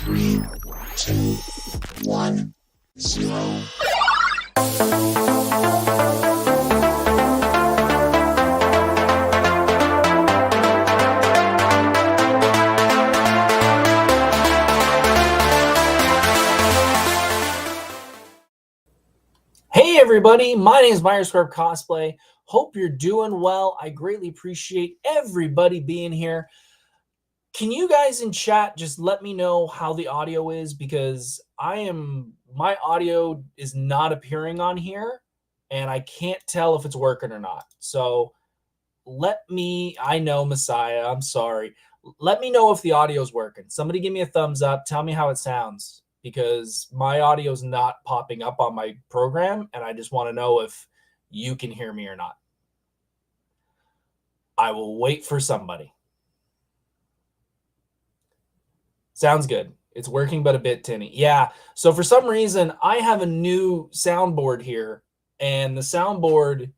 3, 2, 1, 0. Hey everybody, my name is Corp Cosplay. Hope you're doing well. I greatly appreciate everybody being here. Can you guys in chat just let me know how the audio is, because my audio is not appearing on here and I can't tell if it's working or not. So I know Messiah, I'm sorry. Let me know if the audio is working. Somebody give me a thumbs up. Tell me how it sounds, because my audio is not popping up on my program and I just want to know if you can hear me or not. I will wait for somebody. Sounds good. It's working, but a bit tinny. Yeah. So for some reason, I have a new soundboard here, and the soundboard,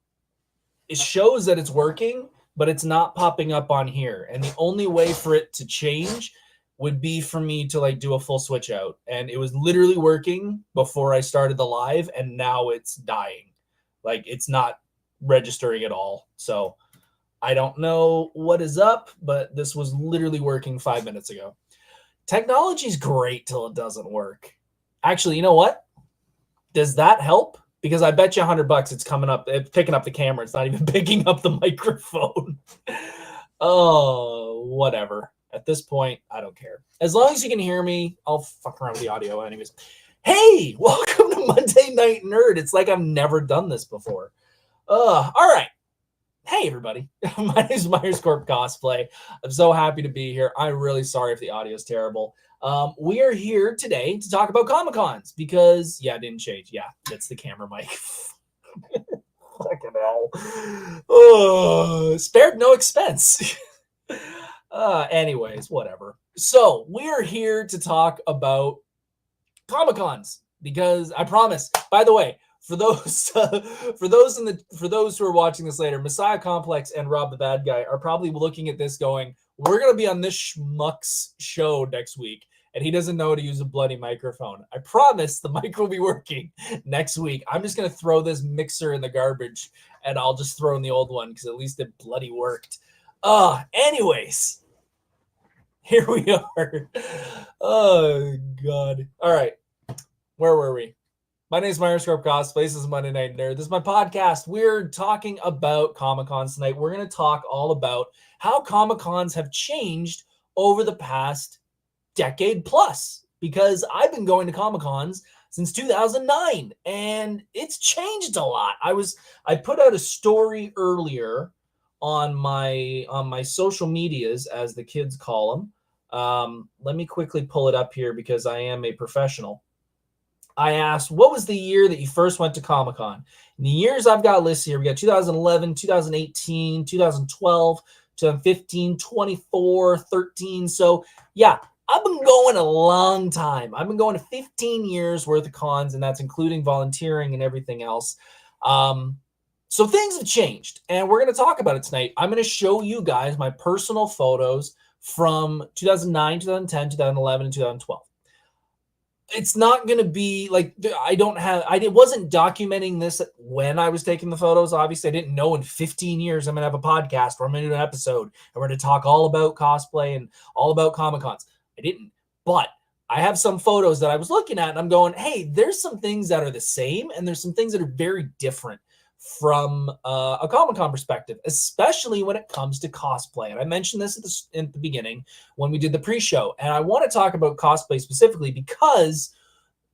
it shows that it's working, but it's not popping up on here. And the only way for it to change would be for me to do a full switch out. And it was literally working before I started the live, and now it's dying. It's not registering at all. So I don't know what is up, but this was literally working 5 minutes ago. Technology's great till it doesn't work. Actually, you know what? Does that help? Because I bet you $100 it's coming up, it's picking up the camera. It's not even picking up the microphone. Oh, whatever. At this point, I don't care. As long as you can hear me, I'll fuck around with the audio anyways. Hey, welcome to Monday Night Nerd. It's like I've never done this before. All right. Hey, everybody. My name is Corp Cosplay. I'm so happy to be here. I'm really sorry if the audio is terrible. We are here today to talk about Comic-Cons because, it didn't change. Yeah, it's the camera mic. Fucking hell. Oh, spared no expense. Anyways, whatever. So we are here to talk about Comic-Cons because I promise, by the way, for those who are watching this later, Messiah Complex and Rob the Bad Guy are probably looking at this going, we're going to be on this schmuck's show next week, and he doesn't know how to use a bloody microphone. I promise the mic will be working next week. I'm just going to throw this mixer in the garbage, and I'll just throw in the old one because at least it bloody worked. Anyways, here we are. Oh, God. All right. Where were we? My name is Corp Cosplay. This is Monday Night Nerd. This is my podcast. We're talking about Comic-Cons tonight. We're going to talk all about how Comic-Cons have changed over the past decade plus, because I've been going to Comic-Cons since 2009, and it's changed a lot. I put out a story earlier on my social medias, as the kids call them. Let me quickly pull it up here because I am a professional. I asked, what was the year that you first went to Comic-Con? And the years I've got listed here, we got 2011, 2018, 2012, 2015, 24, 13. So, yeah, I've been going a long time. I've been going to 15 years worth of cons, and that's including volunteering and everything else. So things have changed, and we're going to talk about it tonight. I'm going to show you guys my personal photos from 2009, 2010, 2011, and 2012. It's not going to be I wasn't documenting this when I was taking the photos. Obviously, I didn't know in 15 years I'm going to have a podcast where I'm going to do an episode and we're going to talk all about cosplay and all about Comic-Cons. I didn't, but I have some photos that I was looking at and I'm going, hey, there's some things that are the same and there's some things that are very different from a Comic-Con perspective, especially when it comes to cosplay. And I mentioned this in the beginning when we did the pre-show. And I want to talk about cosplay specifically because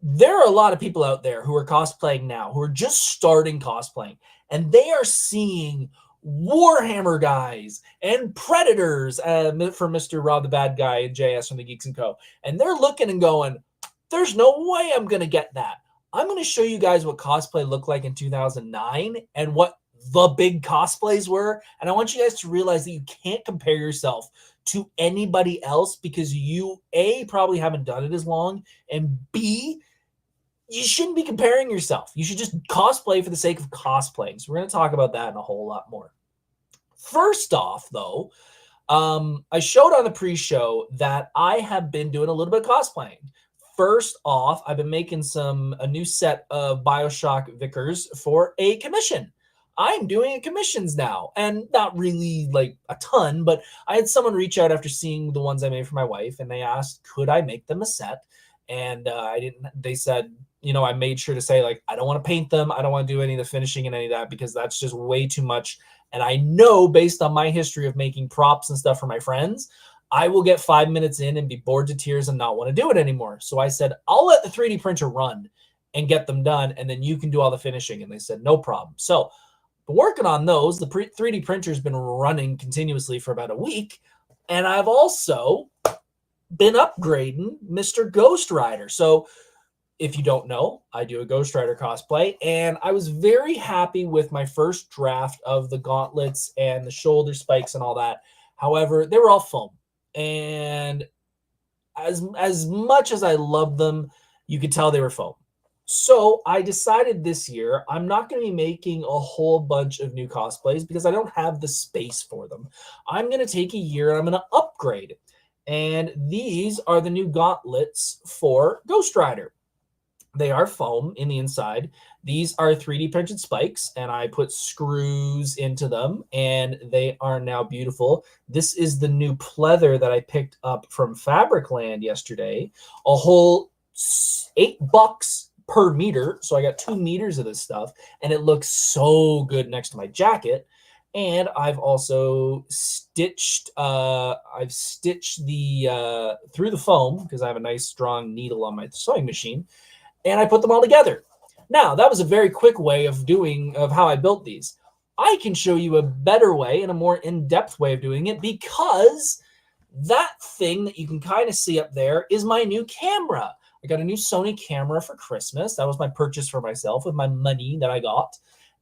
there are a lot of people out there who are cosplaying now, who are just starting cosplaying, and they are seeing Warhammer guys and Predators for Mr. Rob the Bad Guy and JS from the Geeks & Co. And they're looking and going, there's no way I'm going to get that. I'm going to show you guys what cosplay looked like in 2009 and what the big cosplays were. And I want you guys to realize that you can't compare yourself to anybody else because you, A, probably haven't done it as long, and B, you shouldn't be comparing yourself. You should just cosplay for the sake of cosplaying. So we're going to talk about that and a whole lot more. First off, though, I showed on the pre-show that I have been doing a little bit of cosplaying. First off, I've been making a new set of BioShock Vickers for a commission. I'm doing commissions now, and not really like a ton, but I had someone reach out after seeing the ones I made for my wife, and they asked, could I make them a set? And I didn't. They said, I made sure to say, like, I don't want to paint them. I don't want to do any of the finishing and any of that because that's just way too much. And I know, based on my history of making props and stuff for my friends, I will get 5 minutes in and be bored to tears and not want to do it anymore. So I said, I'll let the 3D printer run and get them done, and then you can do all the finishing. And they said, no problem. So been working on those. The 3D printer's been running continuously for about a week. And I've also been upgrading Mr. Ghost Rider. So if you don't know, I do a Ghost Rider cosplay, and I was very happy with my first draft of the gauntlets and the shoulder spikes and all that. However, they were all foam. And as much as I loved them, you could tell they were foam. So I decided this year I'm not going to be making a whole bunch of new cosplays because I don't have the space for them. I'm going to take a year and I'm going to upgrade. And these are the new gauntlets for Ghost Rider. They are foam in the inside. These are 3D printed spikes, and I put screws into them, and they are now beautiful. This is the new pleather that I picked up from Fabricland yesterday. A whole $8 per meter, so I got 2 meters of this stuff, and it looks so good next to my jacket. And I've also stitched. I've stitched the through the foam because I have a nice strong needle on my sewing machine. And I put them all together. Now, that was a very quick way of how I built these. I can show you a better way and a more in-depth way of doing it because that thing that you can kind of see up there is my new camera. I got a new Sony camera for Christmas. That was my purchase for myself with my money that I got.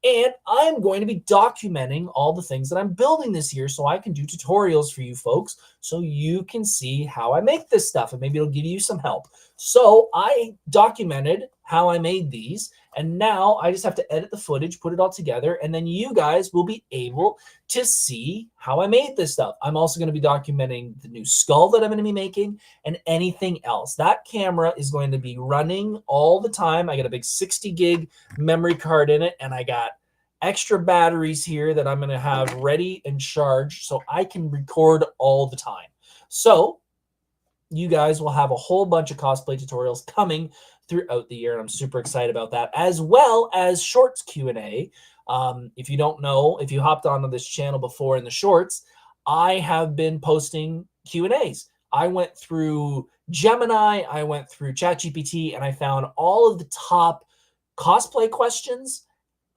And I'm going to be documenting all the things that I'm building this year so I can do tutorials for you folks so you can see how I make this stuff and maybe it'll give you some help. So I documented how I made these, and now I just have to edit the footage, put it all together, and then you guys will be able to see how I made this stuff. I'm also going to be documenting the new skull that I'm going to be making and anything else. That camera is going to be running all the time. I got a big 60 gig memory card in it, and I got extra batteries here that I'm going to have ready and charged so I can record all the time. So you guys will have a whole bunch of cosplay tutorials coming throughout the year, and I'm super excited about that, as well as shorts Q&A. If you don't know, if you hopped onto this channel before in the shorts, I have been posting Q&As. I went through Gemini, I went through ChatGPT, and I found all of the top cosplay questions,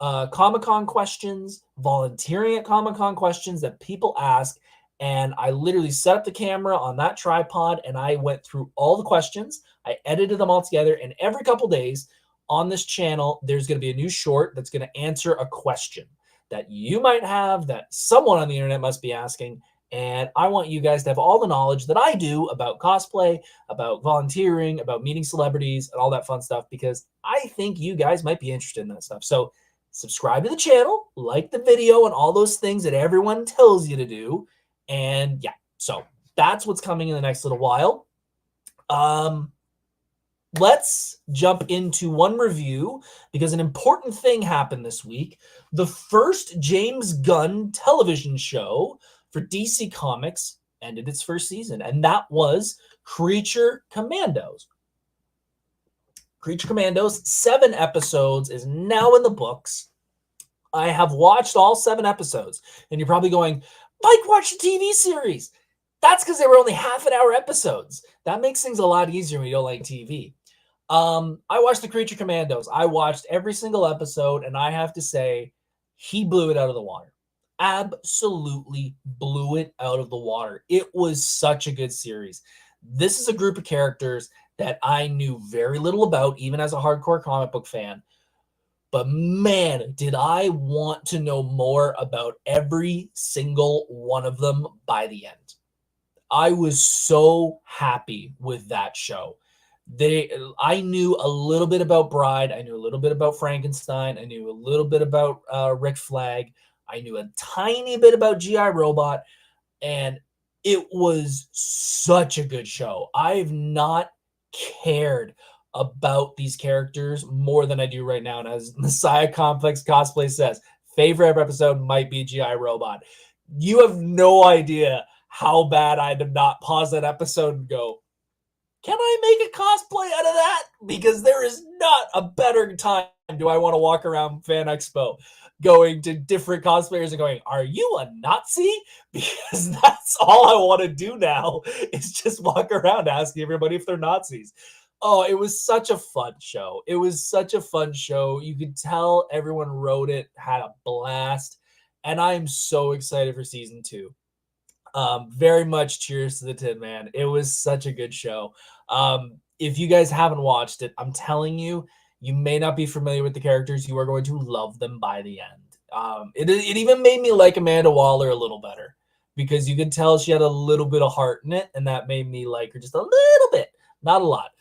Comic-Con questions, volunteering at Comic-Con questions that people ask. And I literally set up the camera on that tripod and I went through all the questions. I edited them all together. And every couple days on this channel, there's going to be a new short that's going to answer a question that you might have, that someone on the internet must be asking. And I want you guys to have all the knowledge that I do about cosplay, about volunteering, about meeting celebrities, and all that fun stuff, because I think you guys might be interested in that stuff. So subscribe to the channel, like the video, and all those things that everyone tells you to do. And yeah, so that's what's coming in the next little while. Let's jump into one review because an important thing happened this week. The first James Gunn television show for DC Comics ended its first season, and that was Creature Commandos. Creature Commandos, 7 episodes, is now in the books. I have watched all 7 episodes, and you're probably going, Mike, watch the TV series. That's because they were only half-an-hour episodes. That makes things a lot easier when you don't like TV. I watched the Creature Commandos. I watched every single episode, and I have to say, he blew it out of the water. Absolutely blew it out of the water. It was such a good series. This is a group of characters that I knew very little about, even as a hardcore comic book fan. But man, did I want to know more about every single one of them by the end. I was so happy with that show. I knew a little bit about Bride. I knew a little bit about Frankenstein. I knew a little bit about Rick Flag. I knew a tiny bit about G.I. Robot. And It was such a good show. I've not cared about these characters more than I do right now. And as Messiah Complex Cosplay says, favorite episode might be GI Robot. You have no idea how bad I did not pause that episode and go, can I make a cosplay out of that? Because there is not a better time do I want to walk around Fan Expo going to different cosplayers and going, are you a Nazi? Because that's all I want to do now is just walk around asking everybody if they're Nazis. Oh, it was such a fun show. It was such a fun show. You could tell everyone wrote it, had a blast, and I am so excited for season 2. Very much cheers to the Tin Man. It was such a good show. If you guys haven't watched it, I'm telling you, you may not be familiar with the characters. You are going to love them by the end. It even made me like Amanda Waller a little better because you could tell she had a little bit of heart in it, and that made me like her just a little bit, not a lot.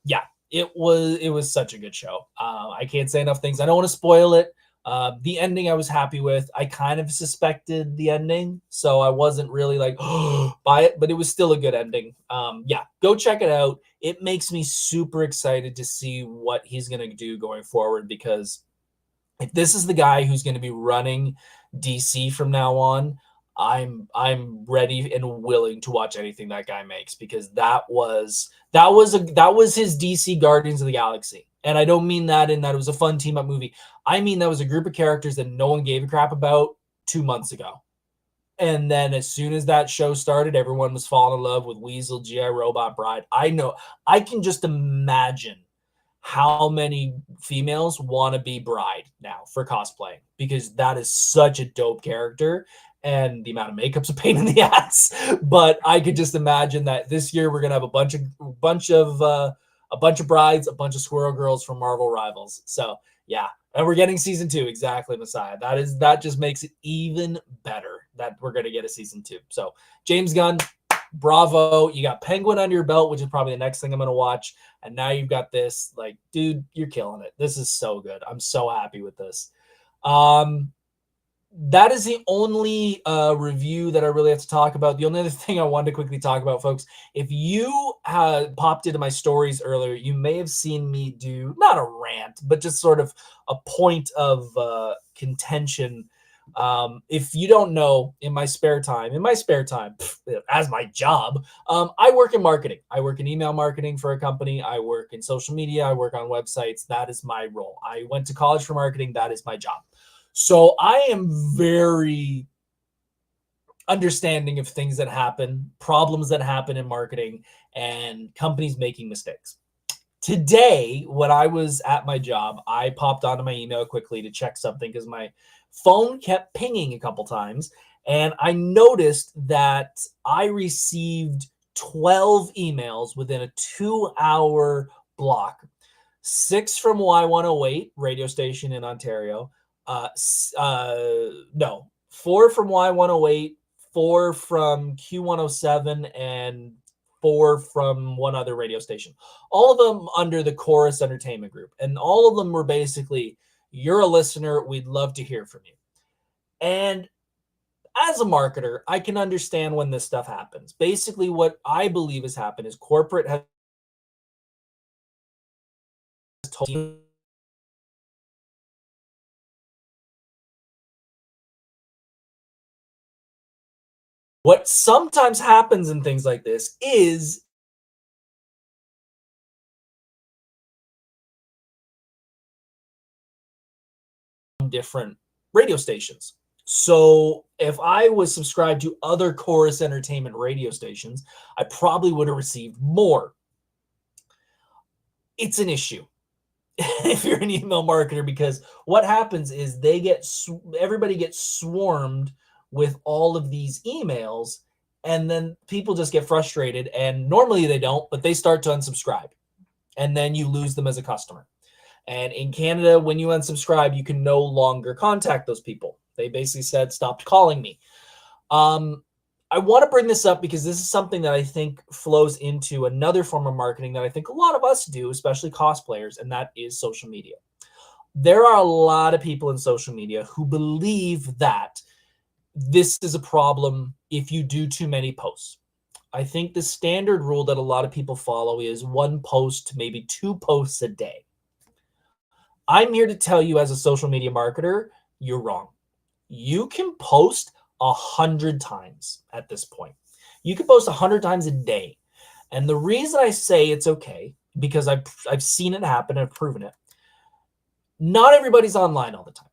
Yeah, it was such a good show. I can't say enough things. I don't want to spoil it. The ending I was happy with. I kind of suspected the ending, so I wasn't really like by it, but it was still a good ending. Yeah, go check it out. It makes me super excited to see what he's going to do going forward, because if this is the guy who's going to be running DC from now on, I'm ready and willing to watch anything that guy makes, because that was his DC Guardians of the Galaxy. And I don't mean that in that it was a fun team up movie. I mean that was a group of characters that no one gave a crap about 2 months ago. And then as soon as that show started, everyone was falling in love with Weasel, GI Robot, Bride. I know. I can just imagine how many females want to be Bride now for cosplay, because that is such a dope character, and the amount of makeup's a pain in the ass. But I could just imagine that this year we're gonna have a bunch of brides, a bunch of squirrel girls from Marvel Rivals. So yeah, and we're getting season 2, exactly, Messiah. That just makes it even better that we're gonna get a season 2. So James Gunn, bravo. You got Penguin under your belt, which is probably the next thing I'm gonna watch. And now you've got this. Like, dude, you're killing it. This is so good. I'm so happy with this. That is the only review that I really have to talk about. The only other thing I wanted to quickly talk about, folks, if you popped into my stories earlier, you may have seen me do not a rant, but just sort of a point of contention. If you don't know, in my spare time, as my job, I work in marketing. I work in email marketing for a company. I work in social media. I work on websites. That is my role. I went to college for marketing. That is my job. So I am very understanding of things that happen, problems that happen in marketing, and companies making mistakes. Today, when I was at my job, I popped onto my email quickly to check something because my phone kept pinging a couple times, and I noticed that I received 12 emails within a 2-hour block. 6 from Y108 radio station in Ontario. 4 from Y108, 4 from Q107, and 4 from one other radio station. All of them under the Chorus Entertainment Group. And all of them were basically, you're a listener, we'd love to hear from you. And as a marketer, I can understand when this stuff happens. Basically, what I believe has happened is corporate has told you what sometimes happens in things like this is different radio stations. So if I was subscribed to other Chorus Entertainment radio stations, I probably would have received more. It's an issue if you're an email marketer, because what happens is everybody gets swarmed with all of these emails, and then people just get frustrated, and normally they don't, but they start to unsubscribe, and then you lose them as a customer. And in Canada, when you unsubscribe, you can no longer contact those people. They basically said, stop calling me. I want to bring this up because this is something that I think flows into another form of marketing that I think a lot of us do, especially cosplayers, and that is social media. There are a lot of people in social media who believe that this is a problem if you do too many posts. I think the standard rule that a lot of people follow is 1 post to maybe 2 posts a day. I'm here to tell you, as a social media marketer, you're wrong. You can post 100 times at this point. You can post 100 times a day. And the reason I say it's okay, because I've seen it happen, I've proven it. Not everybody's online all the time.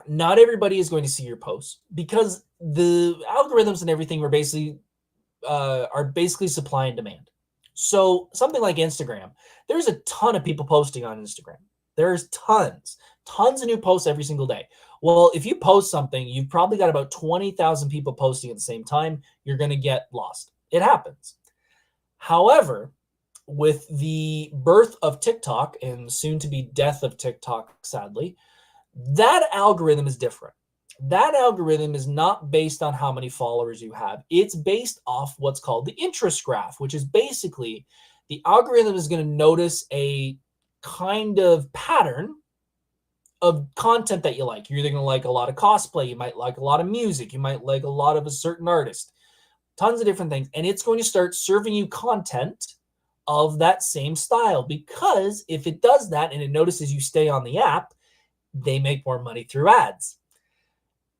Not everybody is going to see your posts, because the algorithms and everything are basically supply and demand. So something like Instagram, there's a ton of people posting on Instagram. There's tons of new posts every single day. Well, if you post something, you've probably got about 20,000 people posting at the same time. You're going to get lost. It happens. However, with the birth of TikTok and soon to be death of TikTok, sadly, that algorithm is different. That algorithm is not based on how many followers you have. It's based off what's called the interest graph, which is basically the algorithm is going to notice a kind of pattern of content that you like. You're either going to like a lot of cosplay, you might like a lot of music, you might like a lot of a certain artist, tons of different things. And it's going to start serving you content of that same style, because if it does that and it notices you stay on the app, they make more money through ads.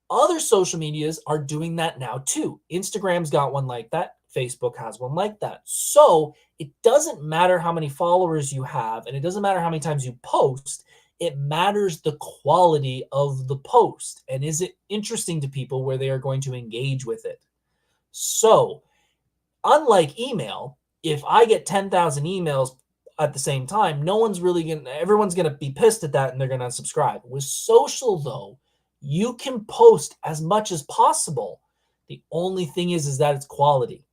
Other social medias are doing that now too. Instagram's got one like that. Facebook has one like that. So it doesn't matter how many followers you have, and it doesn't matter how many times you post. It matters the quality of the post, and is it interesting to people where they are going to engage with it. So unlike email, if I get 10,000 emails at the same time, everyone's going to be pissed at that and they're going to unsubscribe. With social though, you can post as much as possible. The only thing is that it's quality,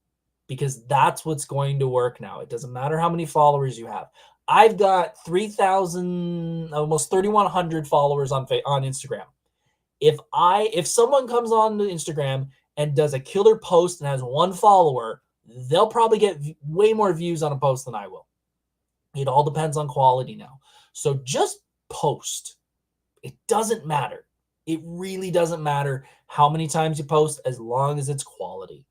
because that's what's going to work now. It doesn't matter how many followers you have. I've got 3,000, almost 3,100 followers on Instagram. If someone comes on to Instagram and does a killer post and has 1 follower, they'll probably get way more views on a post than I will. It all depends on quality now. So just post. It doesn't matter. It really doesn't matter how many times you post, as long as it's quality.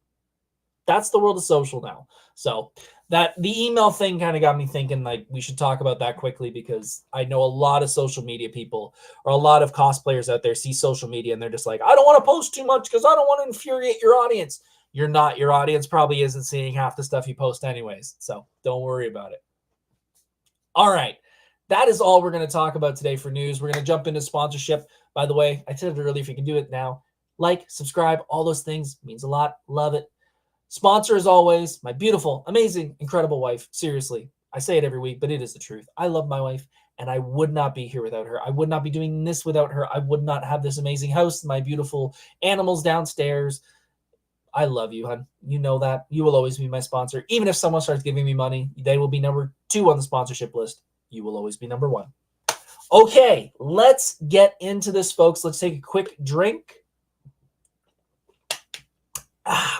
That's the world of social now. So that the email thing kind of got me thinking, like, we should talk about that quickly, because I know a lot of social media people, or a lot of cosplayers out there, see social media and they're just like, I don't want to post too much because I don't want to infuriate your audience. Your audience probably isn't seeing half the stuff you post anyways. So don't worry about it. All right. That is all we're going to talk about today for news. We're going to jump into sponsorship. By the way, I said it earlier, if you can do it now, like, subscribe, all those things means a lot. Love it. Sponsor, as always, my beautiful, amazing, incredible wife. Seriously, I say it every week, but it is the truth. I love my wife, and I would not be here without her. I would not be doing this without her. I would not have this amazing house, my beautiful animals downstairs. I love you, hon. You know that. You will always be my sponsor. Even if someone starts giving me money, they will be number 2 on the sponsorship list. You will always be number 1. Okay, let's get into this, folks. Let's take a quick drink.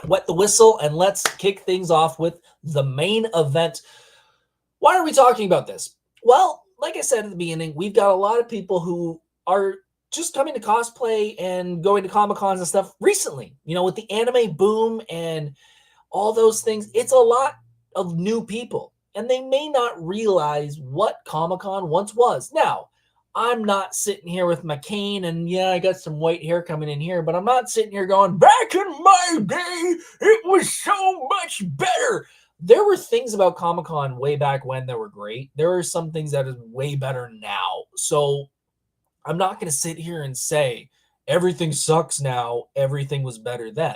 Wet the whistle, and let's kick things off with the main event. Why are we talking about this? Well, like I said at the beginning, we've got a lot of people who are just coming to cosplay and going to Comic-Cons and stuff recently. You know, with the anime boom and all those things, it's a lot of new people, and they may not realize what Comic-Con once was. Now, I'm not sitting here with my cane and, yeah, I got some white hair coming in here, but I'm not sitting here going, back in my day, it was so much better. There were things about Comic-Con way back when that were great. There are some things that are way better now. So I'm not going to sit here and say everything sucks now, everything was better then.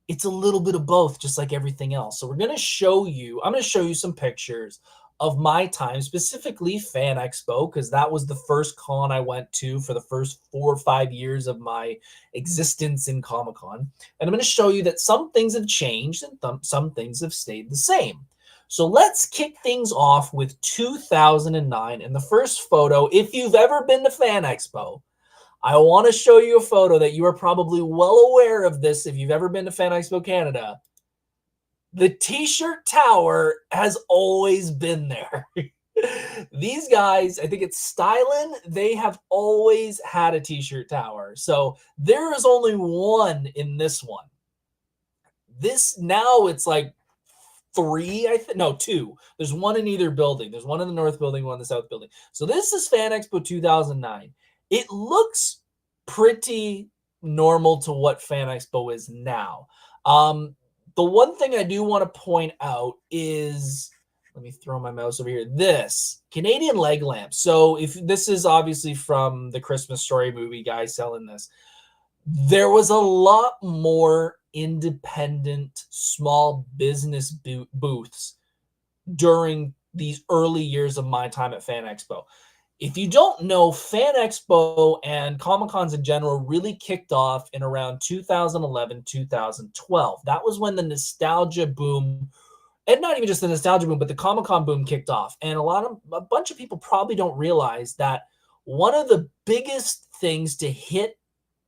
It's a little bit of both, just like everything else. So I'm going to show you some pictures of my time, specifically Fan Expo, because that was the first con I went to for the first 4 or 5 years of my existence in Comic-Con. And I'm going to show you that some things have changed and some things have stayed the same. So let's kick things off with 2009. And the first photo, if you've ever been to Fan Expo, I want to show you a photo that you are probably well aware of this if you've ever been to Fan Expo Canada. The T-shirt tower has always been there. These guys, I think it's Stylin, they have always had a t-shirt tower. So there is only one in this one. This now it's like three, no, two. There's one in either building. There's one in the north building, one in the south building. So this is Fan Expo 2009. It looks pretty normal to what Fan Expo is now. The one thing I do want to point out is, let me throw my mouse over here, this Canadian leg lamp. So if this is obviously from the Christmas Story movie guy selling this, there was a lot more independent small business booths during these early years of my time at Fan Expo. If you don't know, Fan Expo and Comic-Cons in general really kicked off in around 2011, 2012. That was when the nostalgia boom, and not even just the nostalgia boom, but the Comic-Con boom kicked off. And a bunch of people probably don't realize that one of the biggest things to hit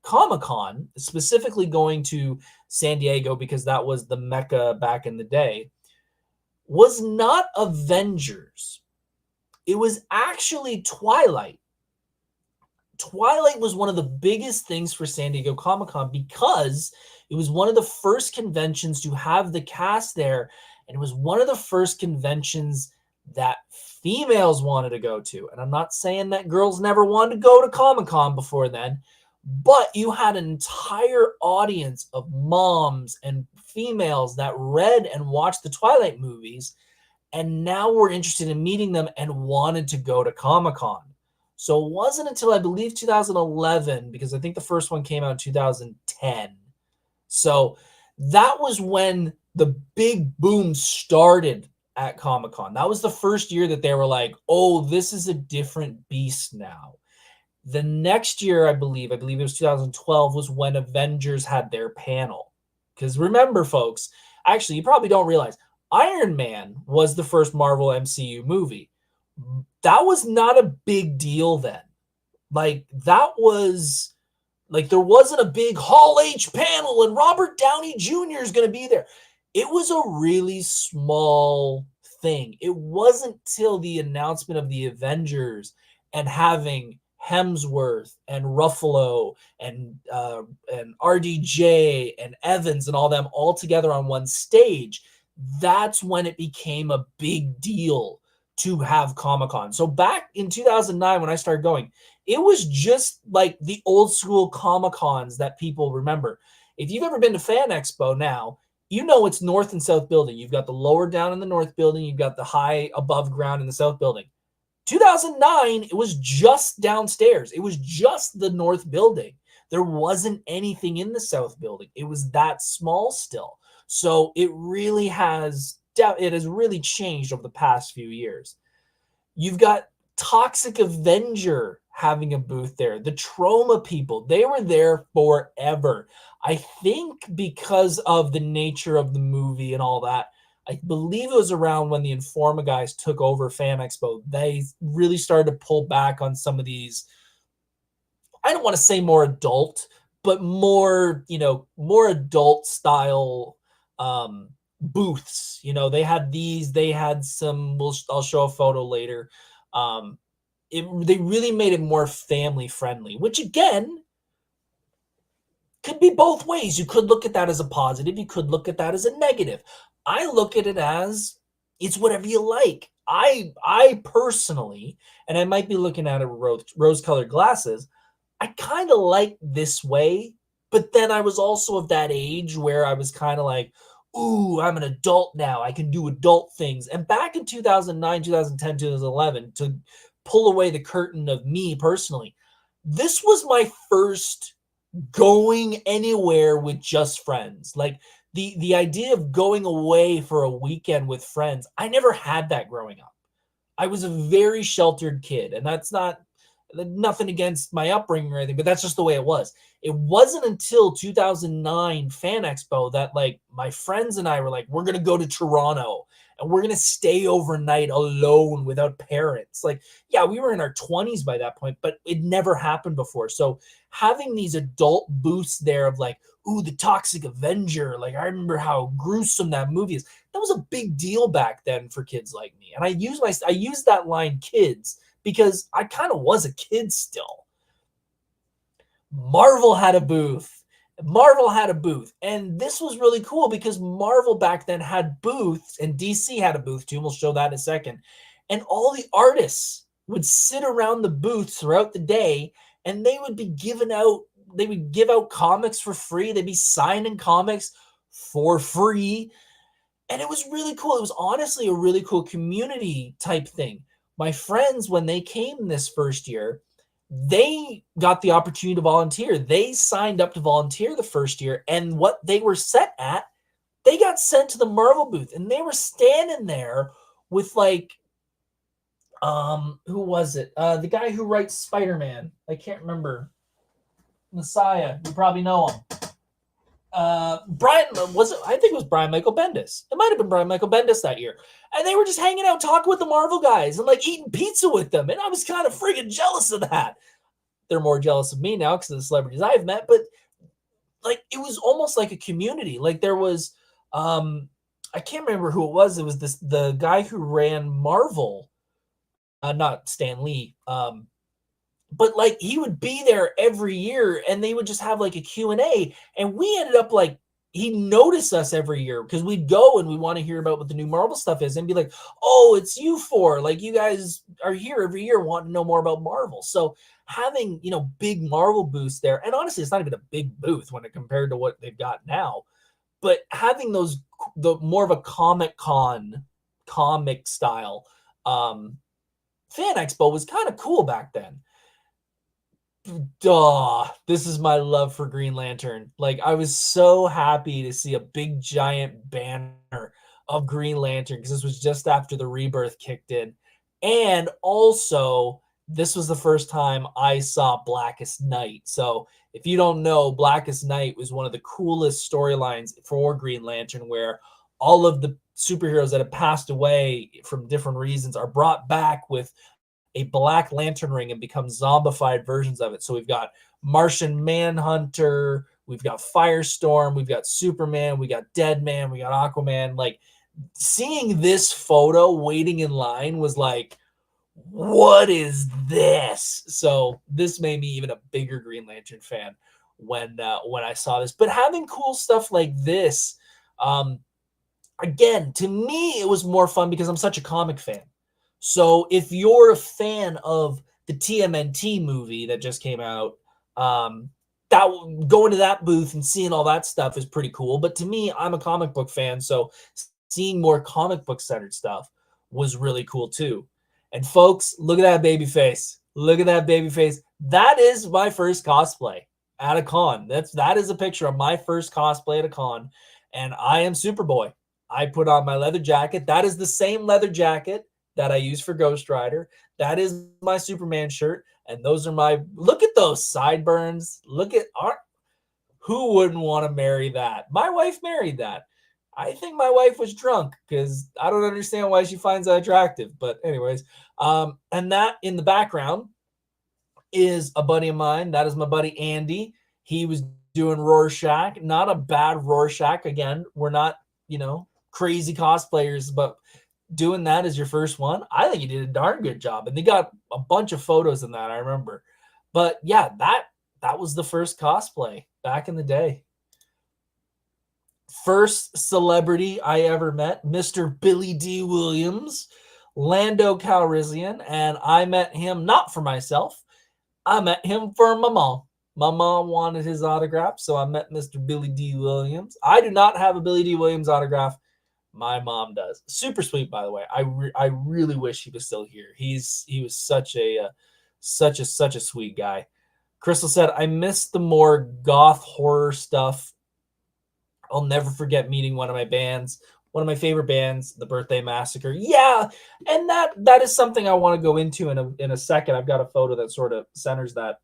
Comic-Con, specifically going to San Diego because that was the mecca back in the day, was not Avengers. It was actually Twilight. Twilight was one of the biggest things for San Diego Comic-Con because it was one of the first conventions to have the cast there, and it was one of the first conventions that females wanted to go to. And I'm not saying that girls never wanted to go to Comic-Con before then, but you had an entire audience of moms and females that read and watched the Twilight movies, and now we're interested in meeting them and wanted to go to Comic-Con. So it wasn't until I believe 2011, because I think the first one came out in 2010. So that was when the big boom started at Comic-Con. That was the first year that they were like, oh, this is a different beast now. The next year, I believe it was 2012, was when Avengers had their panel. Because remember, folks, actually, you probably don't realize, Iron Man was the first Marvel MCU movie. That was not a big deal then. Like, that was, like, there wasn't a big Hall H panel and Robert Downey Jr. is going to be there. It was a really small thing. It wasn't till the announcement of the Avengers and having Hemsworth and Ruffalo and RDJ and Evans and all them all together on one stage, that's when it became a big deal to have Comic-Con. So back in 2009, when I started going, it was just like the old school Comic-Cons that people remember. If you've ever been to Fan Expo now, you know it's north and south building. You've got the lower down in the north building. You've got the high above ground in the south building. 2009, it was just downstairs. It was just the north building. There wasn't anything in the south building. It was that small still. So it has really changed over the past few years. You've got Toxic Avenger having a booth there. The Trauma people, they were there forever. I think because of the nature of the movie and all that, I believe it was around when the Informa guys took over Fan Expo, they really started to pull back on some of these, I don't want to say more adult, but more adult style booths. They had some, I'll show a photo later. They really made it more family friendly, which again, could be both ways. You could look at that as a positive. You could look at that as a negative. I look at it as it's whatever you like. I personally, and I might be looking at it with rose-colored glasses, I kind of like this way, but then I was also of that age where I was kind of like, ooh, I'm an adult now. I can do adult things. And back in 2009, 2010, 2011, to pull away the curtain of me personally, this was my first going anywhere with just friends. Like the idea of going away for a weekend with friends, I never had that growing up. I was a very sheltered kid, and that's nothing against my upbringing or anything, but that's just the way it was. It wasn't until 2009 Fan Expo that like my friends and I were like, we're going to go to Toronto and we're going to stay overnight alone without parents. Like, yeah, we were in our 20s by that point, but it never happened before. So having these adult booths there of like, ooh, the Toxic Avenger. Like, I remember how gruesome that movie is. That was a big deal back then for kids like me. And I use that line kids because I kind of was a kid still. Marvel had a booth. And this was really cool because Marvel back then had booths, and DC had a booth too. We'll show that in a second. And all the artists would sit around the booths throughout the day, and they would give out comics for free. They'd be signing comics for free. And it was really cool. It was honestly a really cool community type thing. My friends, when they came this first year, they got the opportunity to volunteer. They signed up to volunteer the first year, and what they were set at, they got sent to the Marvel booth, and they were standing there with like, who was it? The guy who writes Spider-Man. I can't remember. Messiah. You probably know him. Brian, was it? I think it was Brian Michael Bendis. It might have been Brian Michael Bendis that year. And they were just hanging out, talking with the Marvel guys and like eating pizza with them. And I was kind of freaking jealous of that. They're more jealous of me now because of the celebrities I've met. But like, it was almost like a community. Like there was, I can't remember who it was. It was the guy who ran Marvel, not Stan Lee. But like he would be there every year and they would just have like a Q&A. And we ended up like, he noticed us every year because we'd go and we want to hear about what the new Marvel stuff is and be like, oh, it's you four. Like you guys are here every year wanting to know more about Marvel. So having, big Marvel booths there, and honestly, it's not even a big booth when it compared to what they've got now, but having the more of a comic style fan expo was kind of cool back then. This is my love for Green Lantern. Like, I was so happy to see a big giant banner of Green Lantern because this was just after the Rebirth kicked in. And also, this was the first time I saw Blackest Night. So if you don't know, Blackest Night was one of the coolest storylines for Green Lantern, where all of the superheroes that have passed away from different reasons are brought back with a Black Lantern ring and become zombified versions of it. So we've got Martian Manhunter, we've got Firestorm, we've got Superman, we got Deadman, we got Aquaman. Like, seeing this photo waiting in line was like, what is this? So this made me even a bigger Green Lantern fan when I saw this. But having cool stuff like this, again, to me, it was more fun because I'm such a comic fan. So if you're a fan of the TMNT movie that just came out, that going to that booth and seeing all that stuff is pretty cool. But to me, I'm a comic book fan, so seeing more comic book centered stuff was really cool too. And folks, look at that baby face. Look at that baby face. That is my first cosplay at a con. That is a picture of my first cosplay at a con, and I am Superboy. I put on my leather jacket. That is the same leather jacket that I use for Ghost Rider. That is my Superman shirt. And those are look at those sideburns. Who wouldn't want to marry that? My wife married that. I think my wife was drunk because I don't understand why she finds that attractive. But anyways, and that in the background is a buddy of mine. That is my buddy Andy. He was doing Rorschach. Not a bad Rorschach. Again, we're not, crazy cosplayers, but doing that as your first one, I think you did a darn good job. And they got a bunch of photos in that, I remember. But yeah, that was the first cosplay back in the day. First celebrity I ever met, Mr. Billy D. Williams, Lando Calrissian, and I met him not for myself. I met him for my mom. My mom wanted his autograph, so I met Mr. Billy D. Williams. I do not have a Billy D. Williams autograph. My mom does. Super sweet, by the way. I really wish he was still here. He was such a sweet guy. Crystal said, I miss the more goth horror stuff. I'll never forget meeting one of my favorite bands, the Birthday Massacre. Yeah, and that is something I want to go into in a second. I've got a photo that sort of centers that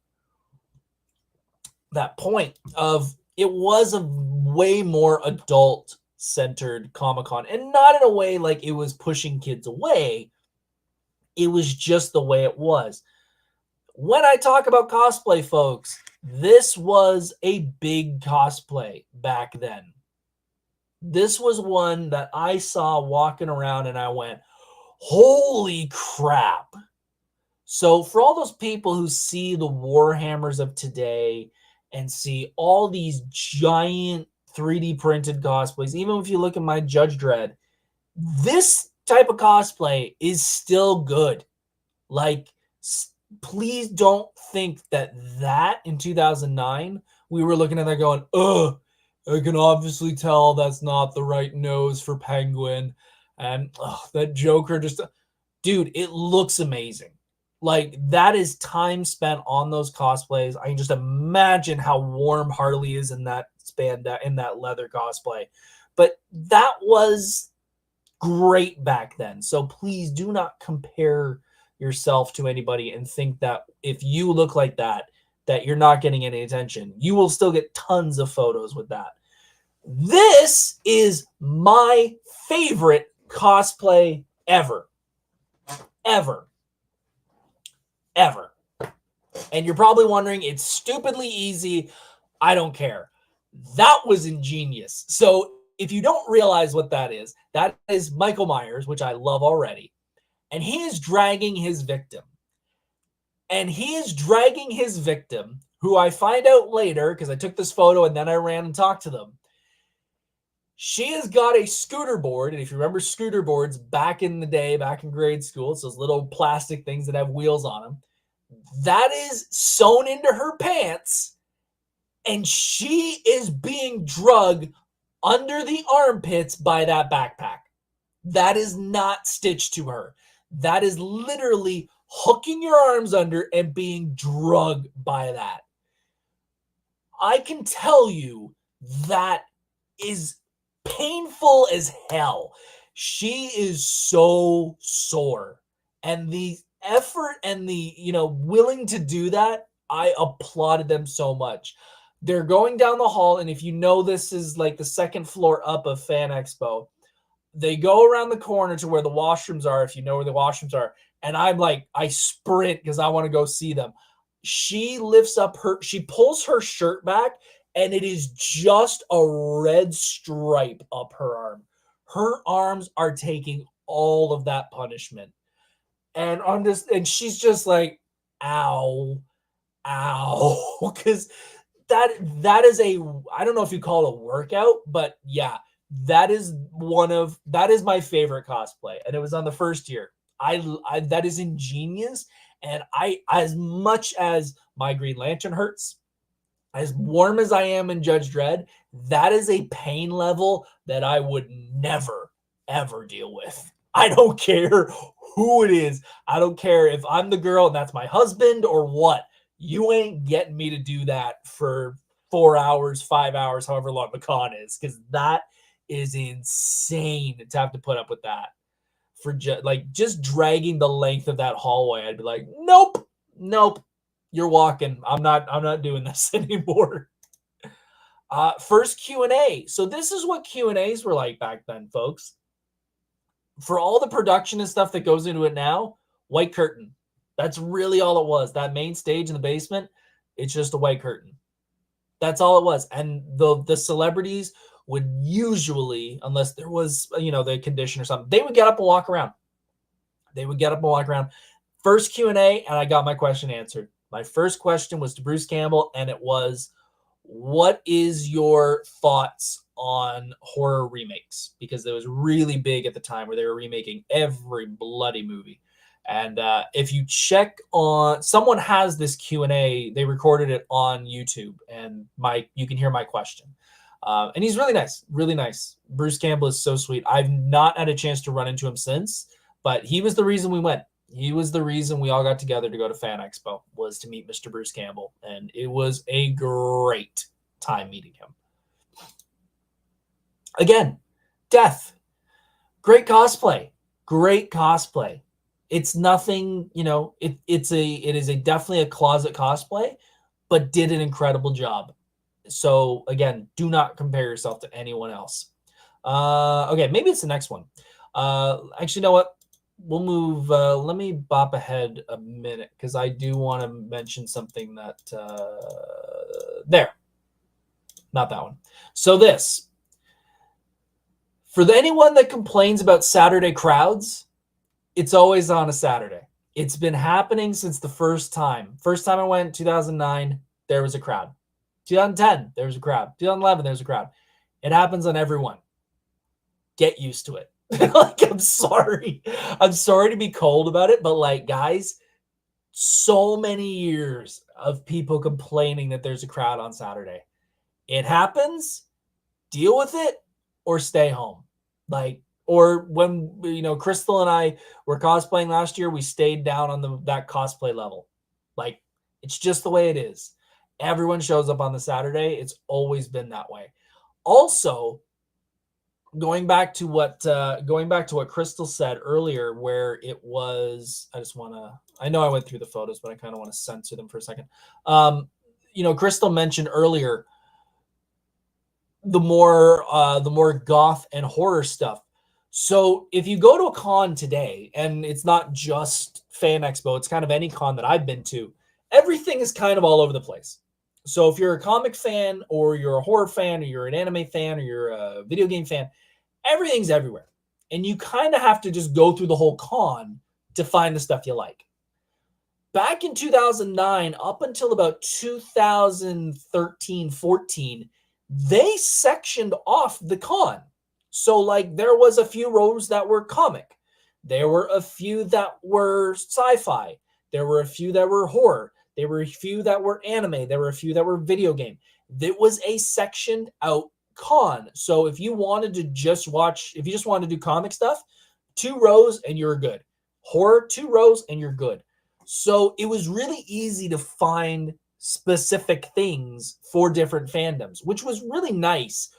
point of, it was a way more adult centered Comic-Con, and not in a way like it was pushing kids away. It was just the way it was. When I talk about cosplay, folks, this was a big cosplay back then. This was one that I saw walking around and I went, holy crap. So for all those people who see the Warhammers of today and see all these giant 3D printed cosplays, even if you look at my Judge Dredd, this type of cosplay is still good. Like, please don't think that in 2009, we were looking at that going, ugh, I can obviously tell that's not the right nose for Penguin. And that Joker just, dude, it looks amazing. Like, that is time spent on those cosplays. I can just imagine how warm Harley is in that in that leather cosplay. But that was great back then. So please do not compare yourself to anybody and think that if you look like that you're not getting any attention. You will still get tons of photos with that. This is my favorite cosplay ever. And you're probably wondering, it's stupidly easy. I don't care. That was ingenious. So if you don't realize what that is Michael Myers, which I love already. And he is dragging his victim. Who I find out later, because I took this photo and then I ran and talked to them. She has got a scooter board. And if you remember scooter boards back in the day, back in grade school, it's those little plastic things that have wheels on them. That is sewn into her pants. And she is being drugged under the armpits by that backpack. That is not stitched to her. That is literally hooking your arms under and being drugged by that. I can tell you that is painful as hell. She is so sore. And the effort and the, willing to do that, I applauded them so much. They're going down the hall, and if you know this is like the second floor up of Fan Expo, they go around the corner to where the washrooms are, if you know where the washrooms are, and I'm like, I sprint because I want to go see them. She pulls her shirt back, and it is just a red stripe up her arm. Her arms are taking all of that punishment. And she's just like, ow, because that is I don't know if you call it a workout, but yeah, that is my favorite cosplay, and it was on the first year. I that is ingenious, and as much as my Green Lantern hurts, as warm as I am in Judge Dredd, that is a pain level that I would never ever deal with. I don't care who it is. I don't care if I'm the girl and that's my husband or what. You ain't getting me to do that for 4 hours, 5 hours, however long the con is, because that is insane to have to put up with that. For just dragging the length of that hallway, I'd be like, nope, you're walking. I'm not doing this anymore. First Q&A. So this is what Q&As were like back then, folks. For all the production and stuff that goes into it now, white curtain. That's really all it was. That main stage in the basement, it's just a white curtain. That's all it was. And the celebrities would usually, unless there was, the condition or something, they would get up and walk around. First Q&A, and I got my question answered. My first question was to Bruce Campbell, and it was, what is your thoughts on horror remakes? Because it was really big at the time where they were remaking every bloody movie. And if you check on, someone has this Q&A, they recorded it on YouTube, and you can hear my question. And he's really nice. Bruce Campbell is so sweet. I've not had a chance to run into him since, but he was the reason we went. He was the reason we all got together to go to Fan Expo, was to meet Mr. Bruce Campbell. And it was a great time meeting him. Again, Death. Great cosplay. It's nothing, it is definitely a closet cosplay, but did an incredible job. So again, do not compare yourself to anyone else. Okay, maybe it's the next one. Actually, you know what? We'll move. Let me bop ahead a minute because I do want to mention something that there, not that one. So this for anyone that complains about Saturday crowds, it's always on a Saturday. It's been happening since the first time. First time I went, 2009, there was a crowd. 2010, there was a crowd. 2011, there's a crowd. It happens on everyone. Get used to it. Like, I'm sorry. I'm sorry to be cold about it, but like, guys, so many years of people complaining that there's a crowd on Saturday. It happens, deal with it or stay home. Like, or when Crystal and I were cosplaying last year, we stayed down on that cosplay level. Like, it's just the way it is. Everyone shows up on the Saturday. It's always been that way. Also, going back to what Crystal said earlier, where it was, I know I went through the photos, but I kind of want to censor them for a second. Crystal mentioned earlier the more goth and horror stuff. So if you go to a con today, and it's not just Fan Expo, it's kind of any con that I've been to, everything is kind of all over the place. So if you're a comic fan, or you're a horror fan, or you're an anime fan, or you're a video game fan, everything's everywhere. And you kind of have to just go through the whole con to find the stuff you like. Back in 2009, up until about 2013, 14, they sectioned off the con. So, like, there was a few rows that were comic. There were a few that were sci-fi. There were a few that were horror. There were a few that were anime. There were a few that were video game. It was a sectioned out con. So if you wanted to just wanted to do comic stuff, 2 rows and you're good. Horror, 2 rows and you're good. So it was really easy to find specific things for different fandoms, which was really nice.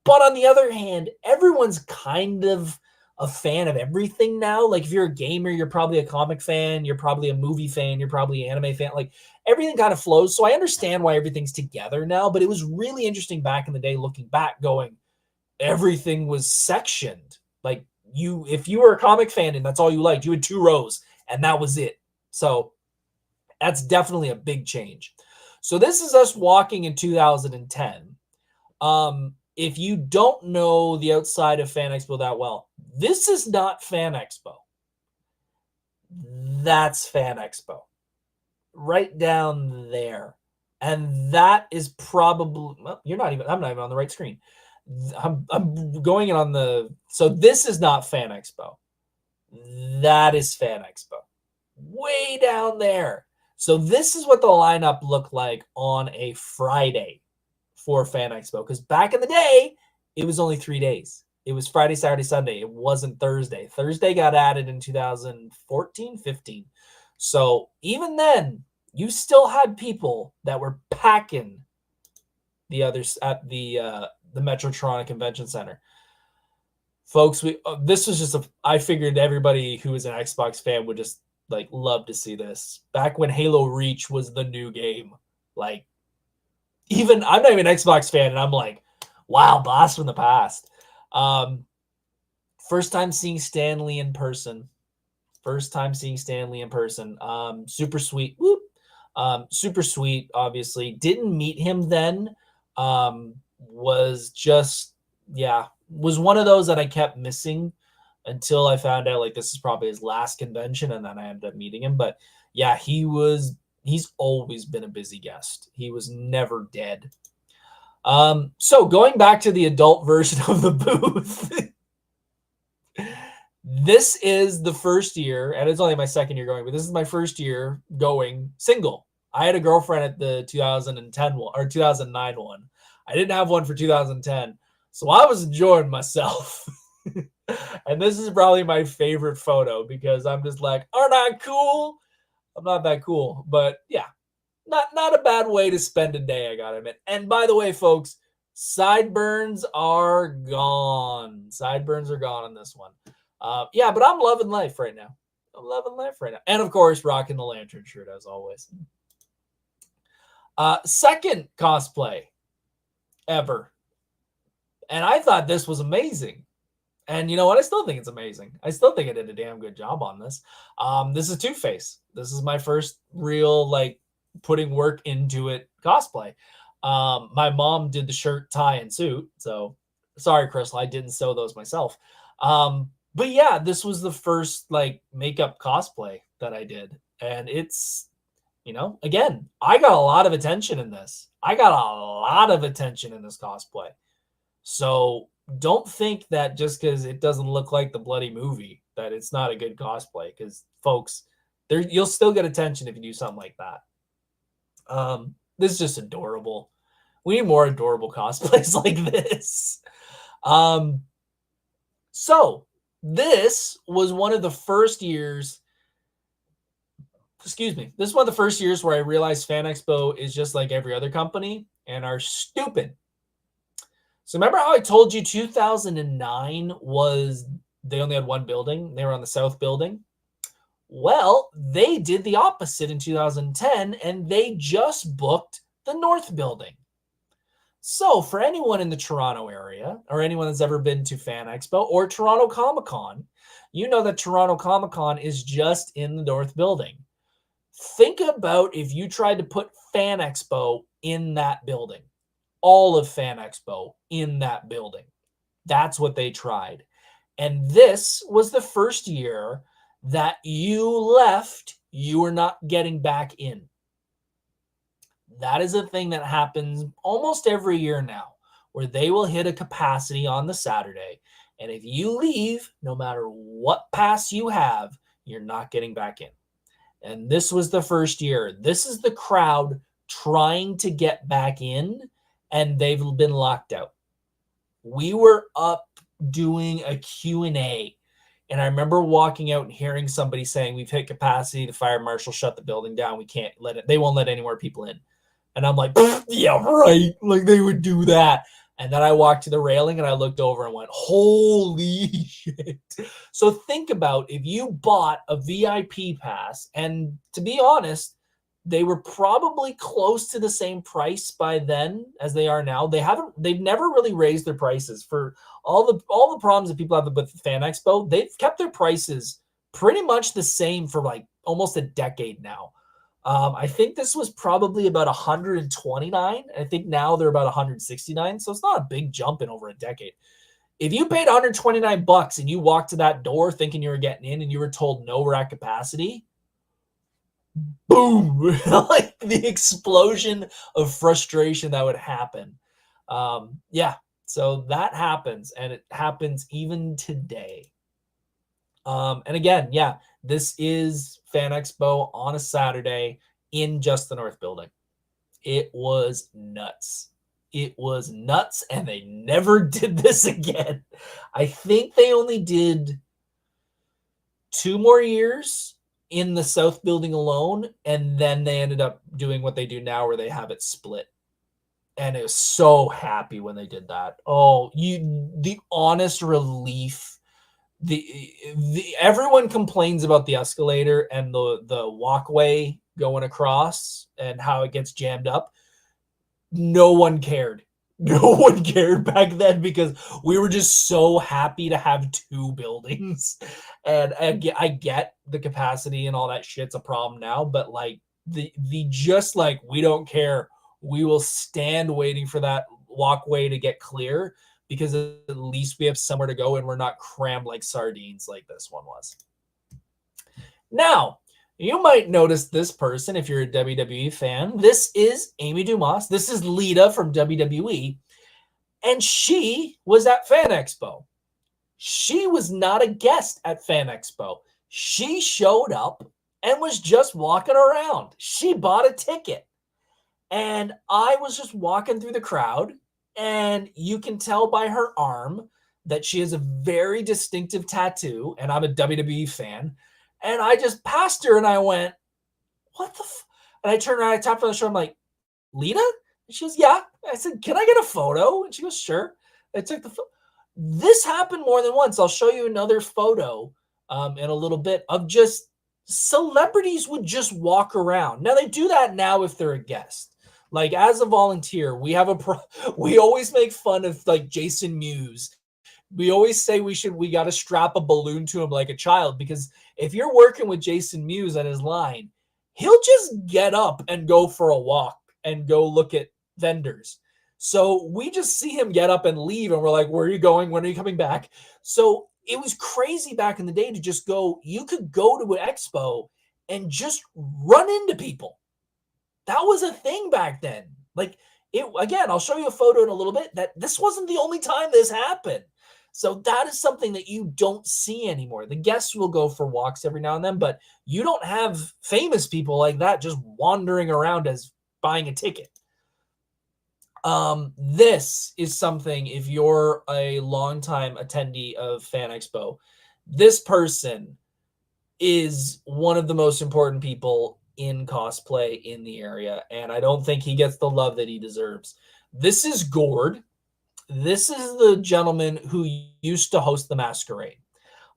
But on the other hand, everyone's kind of a fan of everything now. Like, if you're a gamer, you're probably a comic fan, you're probably a movie fan, you're probably an anime fan. Like, everything kind of flows. So I understand why everything's together now, but it was really interesting back in the day, looking back, going, everything was sectioned. Like, if you were a comic fan and that's all you liked, you had 2 rows and that was it. So that's definitely a big change. So this is us walking in 2010. If you don't know the outside of Fan Expo that well, this is not Fan Expo. That's Fan Expo. Right down there. And that is probably, well, I'm not even on the right screen. I'm going in on so this is not Fan Expo. That is Fan Expo. Way down there. So this is what the lineup looked like on a Friday for Fan Expo. Because back in the day, it was only 3 days. It was Friday, Saturday, Sunday. It wasn't Thursday. Thursday got added in 2014, 15. So even then, you still had people that were packing the others at the Metrotronic Convention Center. Folks, this was just I figured everybody who was an Xbox fan would just like love to see this. Back when Halo Reach was the new game. Like, even I'm not even an Xbox fan, and I'm like, wow, blast from the past. First time seeing Stan Lee in person. Super sweet. Whoop. Super sweet, obviously. Didn't meet him then. Was one of those that I kept missing until I found out, like, this is probably his last convention, and then I ended up meeting him. But yeah, he's always been a busy guest. He was never dead. So going back to the adult version of the booth, this is the first year, and it's only my second year going, but this is my first year going single. I had a girlfriend at the 2010 one, or 2009 one. I didn't have one for 2010, so I was enjoying myself. And this is probably my favorite photo because I'm just like, aren't I cool? I'm not that cool, but yeah, not a bad way to spend a day, I gotta admit. And by the way, folks, sideburns are gone. Sideburns are gone on this one. Yeah, but I'm loving life right now. And of course, rocking the Lantern shirt as always. Second cosplay ever. And I thought this was amazing. And you know what? I still think it's amazing. I still think I did a damn good job on this. This is Two-Face. This is my first real, like, putting work into it cosplay. My mom did the shirt, tie, and suit. So sorry, Crystal, I didn't sew those myself. But yeah, this was the first like makeup cosplay that I did. And it's, again, I got a lot of attention in this. I got a lot of attention in this cosplay. So don't think that just because it doesn't look like the bloody movie that it's not a good cosplay. Because folks, you'll still get attention if you do something like that. This is just adorable. We need more adorable cosplays like this. So this was one of the first years. Excuse me. This is one of the first years where I realized Fan Expo is just like every other company and are stupid. So remember how I told you 2009 was they only had one building? They were on the south building. Well, they did the opposite in 2010, and they just booked the north building. So for anyone in the Toronto area, or anyone that's ever been to Fan Expo or Toronto Comic Con, you know that Toronto Comic Con is just in the north building. Think about if you tried to put Fan Expo in that building. All of Fan Expo in that building. That's what they tried. And this was the first year that you left, you were not getting back in. That is a thing that happens almost every year now, where they will hit a capacity on the Saturday. And if you leave, no matter what pass you have, you're not getting back in. And this was the first year. This is the crowd trying to get back in, and they've been locked out. We were up doing a Q&A, and I remember walking out and hearing somebody saying, we've hit capacity, the fire marshal shut the building down, we can't let it, they won't let any more people in. And I'm like, yeah, right, like they would do that. And then I walked to the railing and I looked over and went, holy shit. So think about if you bought a VIP pass, and to be honest, they were probably close to the same price by then as they are now. They've never really raised their prices for all the problems that people have with Fan Expo. They've kept their prices pretty much the same for like almost a decade now. I think this was probably about 129. I think now they're about 169. So it's not a big jump in over a decade. If you paid $129 and you walked to that door thinking you were getting in and you were told no, we're at capacity, boom, like the explosion of frustration that would happen. Yeah, so that happens, and it happens even today. And again, yeah, this is Fan Expo on a Saturday in just the North Building. It was nuts. It was nuts, and they never did this again. I think they only did 2 more years in the South Building alone, and then they ended up doing what they do now where they have it split. And I was so happy when they did that. Oh, the honest relief. Everyone complains about the escalator and the walkway going across and how it gets jammed up. No one cared. No one cared back then because we were just so happy to have 2 buildings. And I get the capacity and all that shit's a problem now, but like the just like, we don't care. We will stand waiting for that walkway to get clear because at least we have somewhere to go and we're not crammed like sardines like this one was. Now, you might notice this person if you're a WWE fan. This is Amy Dumas. This is Lita from WWE. And she was at Fan Expo. She was not a guest at Fan Expo. She showed up and was just walking around. She bought a ticket. And I was just walking through the crowd, and you can tell by her arm that she has a very distinctive tattoo, and I'm a WWE fan. And I just passed her, and I went, what the And I turned around, I tapped her on the shoulder, I'm like, Lita? And she goes, yeah. I said, can I get a photo? And she goes, sure. I took the photo. This happened more than once. I'll show you another photo in a little bit of just celebrities would just walk around. Now, they do that now if they're a guest. Like, as a volunteer, we have we always make fun of like Jason Mewes. We always say we got to strap a balloon to him like a child, because if you're working with Jason Mewes at his line, he'll just get up and go for a walk and go look at vendors. So we just see him get up and leave, and we're like, where are you going? When are you coming back? So it was crazy back in the day to just go, you could go to an expo and just run into people. That was a thing back then. Like, it again, I'll show you a photo in a little bit, that this wasn't the only time this happened. So that is something that you don't see anymore. The guests will go for walks every now and then, but you don't have famous people like that just wandering around as buying a ticket. This is something, if you're a longtime attendee of Fan Expo, this person is one of the most important people in cosplay in the area, and I don't think he gets the love that he deserves. This is Gord. This is the gentleman who used to host the Masquerade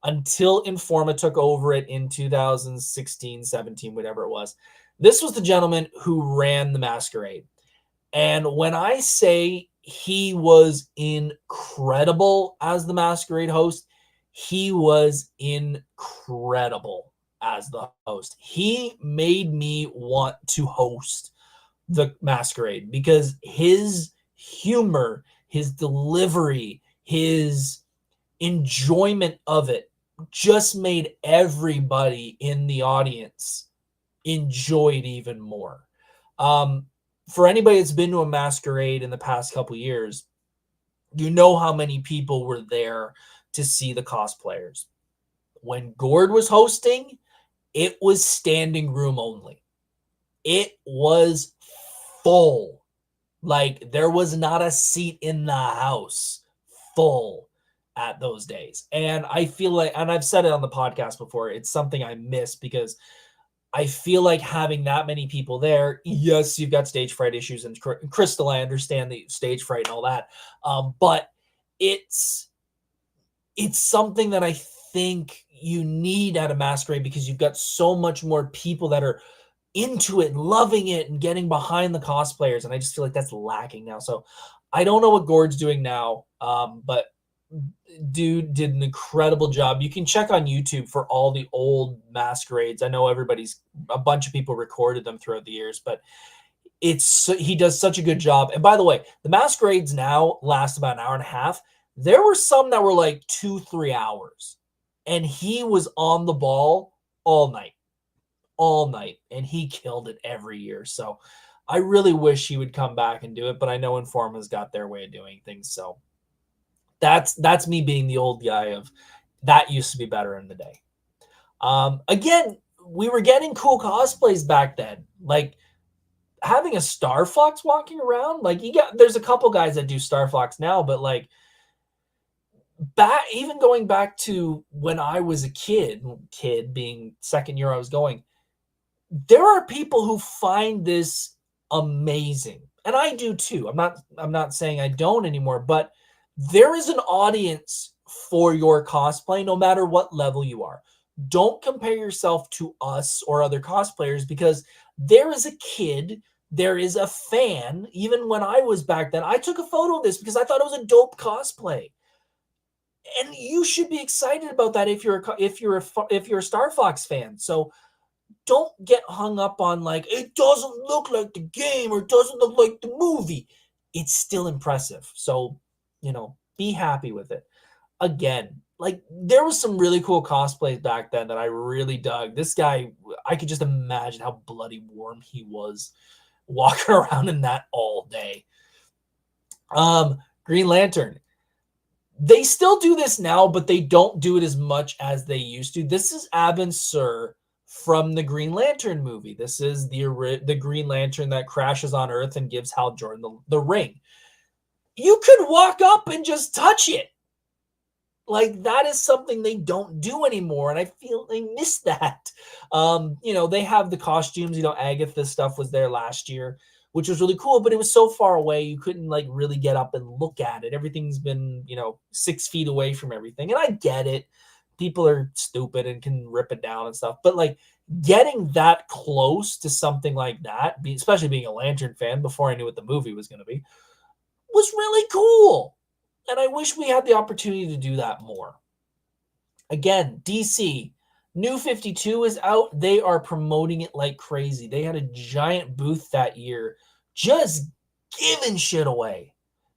until Informa took over it in 2016, 17, whatever it was. This was the gentleman who ran the Masquerade. And when I say he was incredible as the Masquerade host, he was incredible as the host. He made me want to host the Masquerade because his humor, his delivery, his enjoyment of it just made everybody in the audience enjoy it even more. For anybody that's been to a Masquerade in the past couple years, you know how many people were there to see the cosplayers. When Gord was hosting, it was standing room only. It was full. Like, there was not a seat in the house full at those days. And I feel like, and I've said it on the podcast before, it's something I miss because I feel like having that many people there, yes, you've got stage fright issues, and Crystal, I understand the stage fright and all that. But it's something that I think you need at a Masquerade, because you've got so much more people that are into it, loving it, and getting behind the cosplayers. And I just feel like that's lacking now. So I don't know what Gord's doing now, but dude did an incredible job. You can check on YouTube for all the old Masquerades. I know a bunch of people recorded them throughout the years, but he does such a good job. And by the way, the Masquerades now last about an hour and a half. There were some that were like 2-3 hours, and he was on the ball all night, and he killed it every year. So I really wish he would come back and do it, but I know Informa's got their way of doing things. So that's me being the old guy of that used to be better in the day. Again, we were getting cool cosplays back then. Like having a Star Fox walking around, like there's a couple guys that do Star Fox now, but like even going back to when I was a kid being second year I was going, there are people who find this amazing. And I do too. I'm not saying I don't anymore, but there is an audience for your cosplay, no matter what level you are. Don't compare yourself to us or other cosplayers, because there is a kid, there is a fan. Even when I was back then, I took a photo of this because I thought it was a dope cosplay. And you should be excited about that if you're a Star Fox fan. So don't get hung up on like, it doesn't look like the game or it doesn't look like the movie. It's still impressive. So, be happy with it. Again, like there was some really cool cosplays back then that I really dug. This guy, I could just imagine how bloody warm he was walking around in that all day. Green Lantern. They still do this now, but they don't do it as much as they used to. This is Abin Sur from the Green Lantern movie. This is the Green Lantern that crashes on Earth and gives Hal Jordan the ring. You could walk up and just touch it. Like that is something they don't do anymore, and I feel they miss that. They have the costumes. Agatha stuff was there last year, which was really cool, but it was so far away you couldn't like really get up and look at it. Everything's been 6 feet away from everything, and I get it. people are stupid and can rip it down and stuff. But like getting that close to something like that, especially being a Lantern fan before I knew what the movie was going to be, was really cool. And I wish we had the opportunity to do that more. Again, DC, New 52 is out. They are promoting it like crazy. They had a giant booth that year just giving shit away.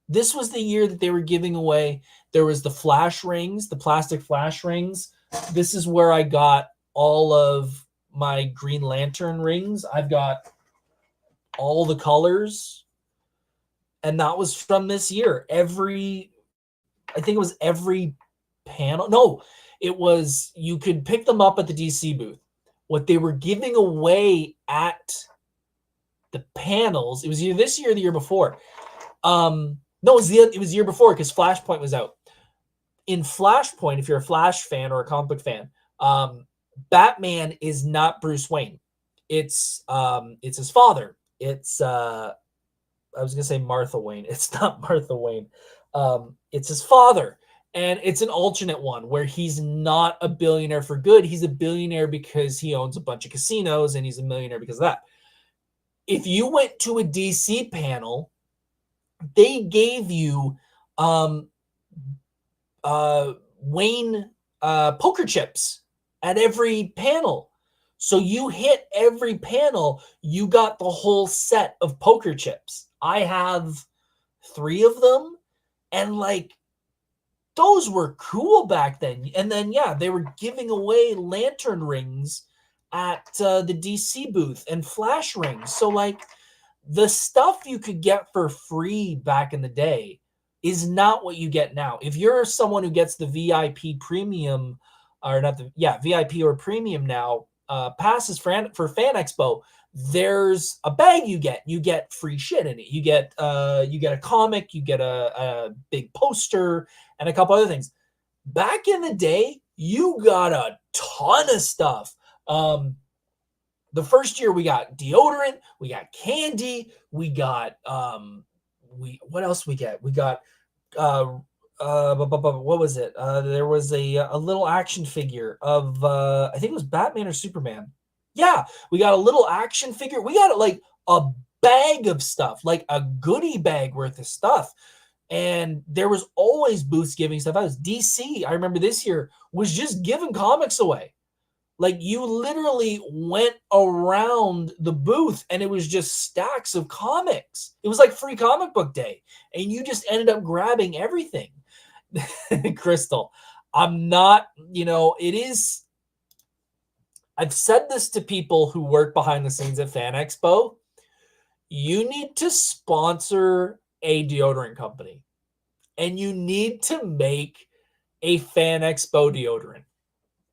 This was the year that they were giving away. There was the flash rings, the plastic flash rings. This is where I got all of my Green Lantern rings. I've got all the colors. And that was from this year. I think it was every panel. No, it was, you could pick them up at the DC booth. What they were giving away at the panels, it was either this year or the year before. No, it was the year before because Flashpoint was out. In Flashpoint, if you're a Flash fan or a comic book fan, Batman is not Bruce Wayne. It's his father. It's I was gonna say Martha Wayne. It's not Martha Wayne. It's his father, and it's an alternate one where he's not a billionaire for good. He's a billionaire because he owns a bunch of casinos, and he's a millionaire because of that. If you went to a DC panel, they gave you Wayne poker chips at every panel. So you hit every panel, you got the whole set of poker chips. I have 3 of them, and like those were cool back then. And then yeah, they were giving away lantern rings at the DC booth and flash rings. So like the stuff you could get for free back in the day is not what you get now. If you're someone who gets the VIP premium, or not the VIP or premium now, passes for Fan Expo, there's a bag you get. You get free shit in it. You get a comic, you get a big poster, and a couple other things. Back in the day, you got a ton of stuff. The first year we got deodorant, we got candy, we got what else we get? We got what was it? There was a little action figure of I think it was Batman or Superman. Yeah, we got a little action figure. We got like a bag of stuff, like a goodie bag worth of stuff. And there was always booths giving stuff out. DC, I remember this year, was just giving comics away. Like you literally went around the booth and it was just stacks of comics. It was like free comic book day. And you just ended up grabbing everything. Crystal, I'm not, it is. I've said this to people who work behind the scenes at Fan Expo. You need to sponsor a deodorant company. And you need to make a Fan Expo deodorant.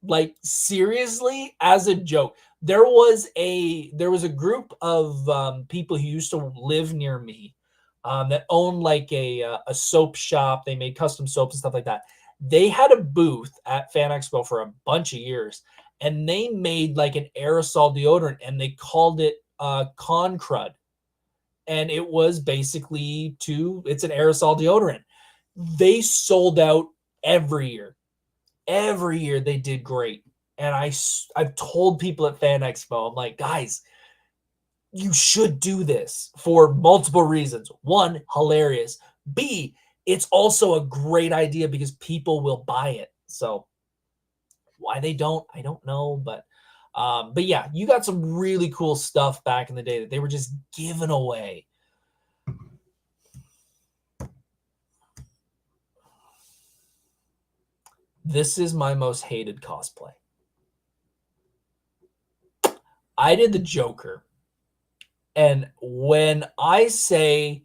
Like seriously, as a joke, there was a group of people who used to live near me that owned like a soap shop. They made custom soaps and stuff like that. They had a booth at Fan Expo for a bunch of years, and they made like an aerosol deodorant, and they called it Con Crud, and it was basically it's an aerosol deodorant. They sold out every year. Every year they did great. And I've told people at Fan Expo, I'm like, guys, you should do this for multiple reasons. 1, hilarious. B, it's also a great idea because people will buy it. So why they don't, I don't know. But yeah, you got some really cool stuff back in the day that they were just giving away. This is my most hated cosplay. I did the Joker. And when I say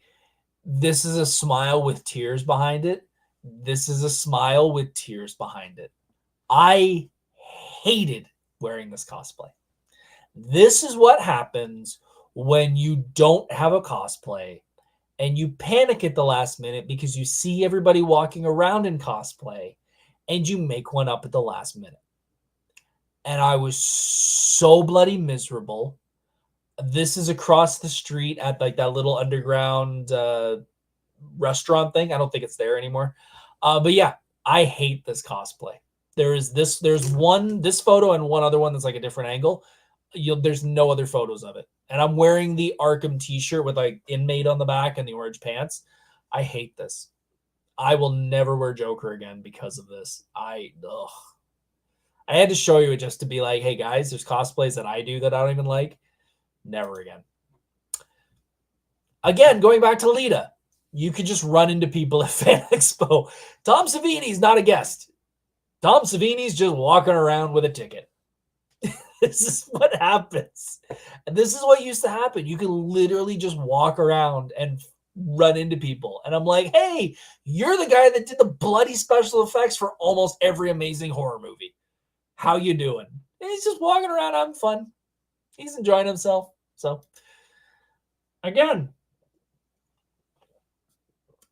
this is a smile with tears behind it, this is a smile with tears behind it. I hated wearing this cosplay. This is what happens when you don't have a cosplay and you panic at the last minute because you see everybody walking around in cosplay and you make one up at the last minute. And I was so bloody miserable. This is across the street at like that little underground restaurant thing. I don't think it's there anymore. But yeah, I hate this cosplay. There's this photo and one other one that's like a different angle. There's no other photos of it. And I'm wearing the Arkham t-shirt with like inmate on the back and the orange pants. I hate this. I will never wear Joker again because of this. I had to show you it just to be like, hey guys, there's cosplays that I do that I don't even like. Never again. Again, going back to Lita, you could just run into people at Fan Expo. Tom Savini's not a guest. Tom Savini's just walking around with a ticket. This is what happens. And this is what used to happen. You can literally just walk around and run into people. And I'm like, hey, you're the guy that did the bloody special effects for almost every amazing horror movie. How you doing? And he's just walking around having fun. He's enjoying himself. So, again,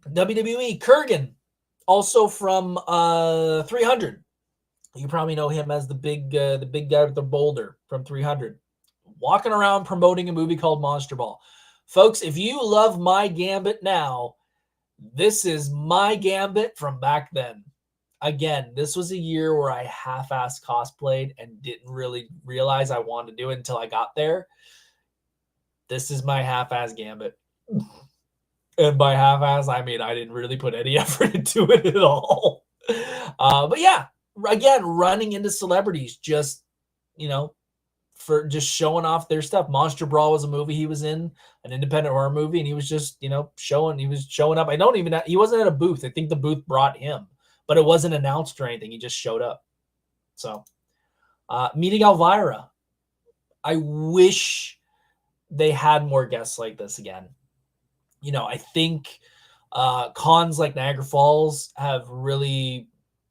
WWE, Kurgan, also from 300. You probably know him as the big guy with the boulder from 300. Walking around promoting a movie called Monster Ball. Folks, if you love my Gambit now, this is my Gambit from back then. Again, this was a year where I half-assed cosplayed and didn't really realize I wanted to do it until I got there. This is my half-ass Gambit. And by half-ass, I mean I didn't really put any effort into it at all. But yeah, again, running into celebrities just, for just showing off their stuff. Monster Brawl was a movie he was in, an independent horror movie, and he was just, he was showing up. He wasn't at a booth. I think the booth brought him, but it wasn't announced or anything. He just showed up. So, meeting Elvira. I wish they had more guests like this again. I think cons like Niagara Falls have really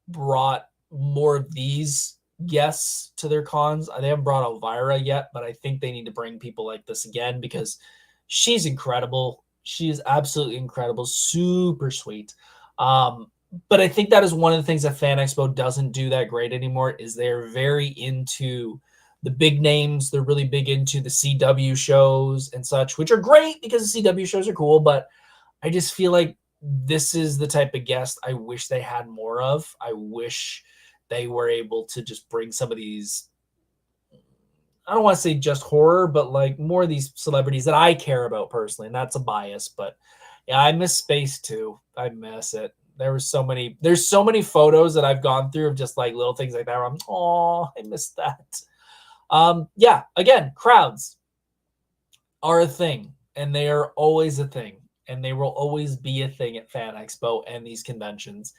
brought more of these guests to their cons. They haven't brought Elvira yet, but I think they need to bring people like this again because she's incredible. She is absolutely incredible, super sweet. But I think that is one of the things that Fan Expo doesn't do that great anymore is they're very into the big names. They're really big into the CW shows and such, which are great because the CW shows are cool, but I just feel like this is the type of guest I wish they had more of. I wish they were able to just bring some of these, I don't want to say just horror, but like more of these celebrities that I care about personally. And that's a bias, but yeah, I miss Space too. I miss it. There's so many photos that I've gone through of just like little things like that where I'm, oh, I miss that. Yeah, again, crowds are a thing and they are always a thing and they will always be a thing at Fan Expo and these conventions.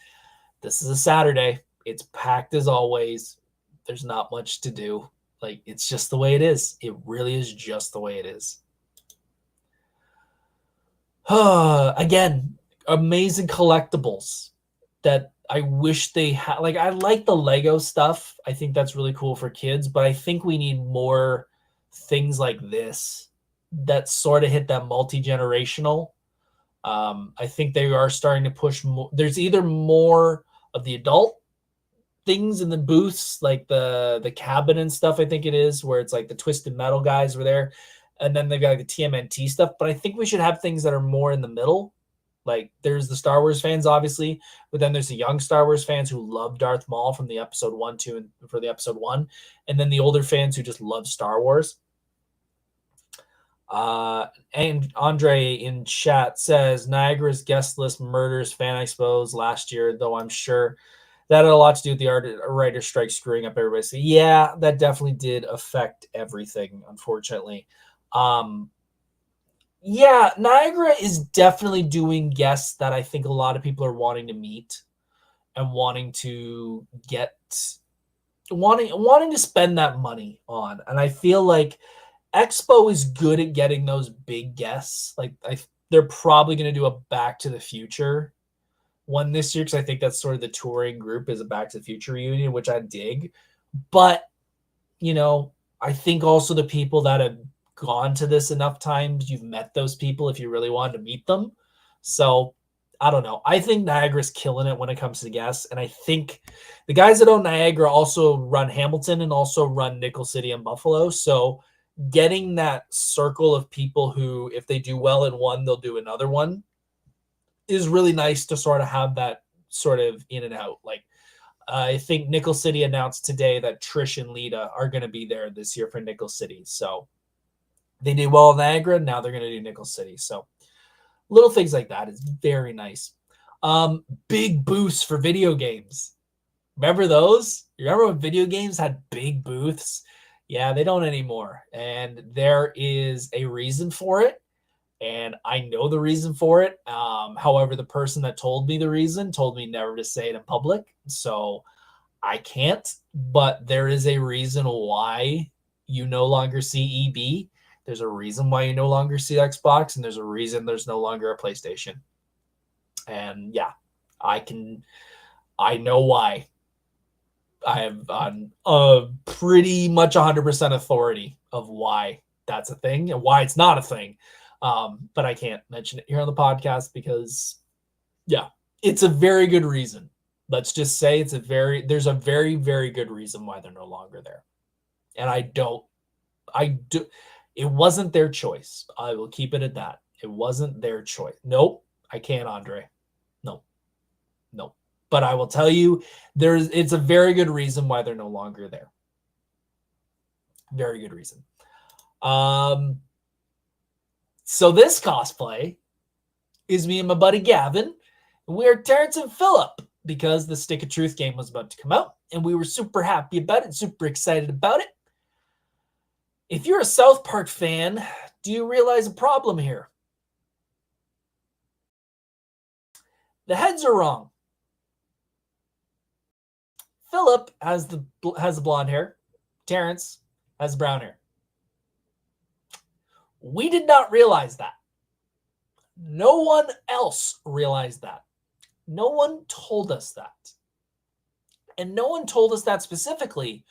This is a Saturday. It's packed as always. There's not much to do. Like, it's just the way it is. It really is just the way it is. Again, amazing collectibles that I wish they had. Like, I like the Lego stuff. I think that's really cool for kids, but I think we need more things like this that sort of hit that multi-generational. I think they are starting to push more. There's either more of the adult things in the booths, like the cabin and stuff, I think it is, where it's like the Twisted Metal guys were there. And then they've got like the TMNT stuff. But I think we should have things that are more in the middle. Like there's the Star Wars fans, obviously, but then there's the young Star Wars fans who love Darth Maul from the episode 1, 2, and for the episode 1. And then the older fans who just love Star Wars. And Andre in chat says Niagara's guest list murders Fan Expos last year, though I'm sure that had a lot to do with the writer's strike screwing up everybody. So yeah, that definitely did affect everything, unfortunately. Yeah, Niagara is definitely doing guests that I think a lot of people are wanting to meet and wanting to spend that money on. And I feel like Expo is good at getting those big guests. Like they're probably going to do a Back to the Future one this year because I think that's sort of the touring group is a Back to the Future reunion, which I dig. But, I think also the people that have gone to this enough times, you've met those people if you really wanted to meet them. So I don't know. I think Niagara's killing it when it comes to guests. And I think the guys that own Niagara also run Hamilton and also run Nickel City and Buffalo. So getting that circle of people who, if they do well in one, they'll do another one is really nice to sort of have that sort of in and out. Like I think Nickel City announced today that Trish and Lita are going to be there this year for Nickel City. So they did well in Niagara. Now they're going to do Nickel City. So little things like that is very nice. Big booths for video games. Remember those? You remember when video games had big booths? Yeah, they don't anymore. And there is a reason for it. And I know the reason for it. However, the person that told me the reason told me never to say it in public. So I can't. But there is a reason why you no longer see EB. There's a reason why you no longer see Xbox. And there's a reason there's no longer a PlayStation. And yeah, I know why. I have pretty much 100% authority of why that's a thing and why it's not a thing. But I can't mention it here on the podcast because, yeah, it's a very good reason. Let's just say there's a very, very good reason why they're no longer there. And it wasn't their choice. I will keep it at that. It wasn't their choice. Nope, I can't, Andre. No. But I will tell you, it's a very good reason why they're no longer there. Very good reason. So this cosplay is me and my buddy Gavin. We're Terrence and Phillip because the Stick of Truth game was about to come out, and we were super happy about it, super excited about it. If you're a South Park fan, do you realize a problem here? The heads are wrong. Phillip has the blonde hair. Terrence has brown hair. We did not realize that. No one else realized that. No one told us that. And no one told us that specifically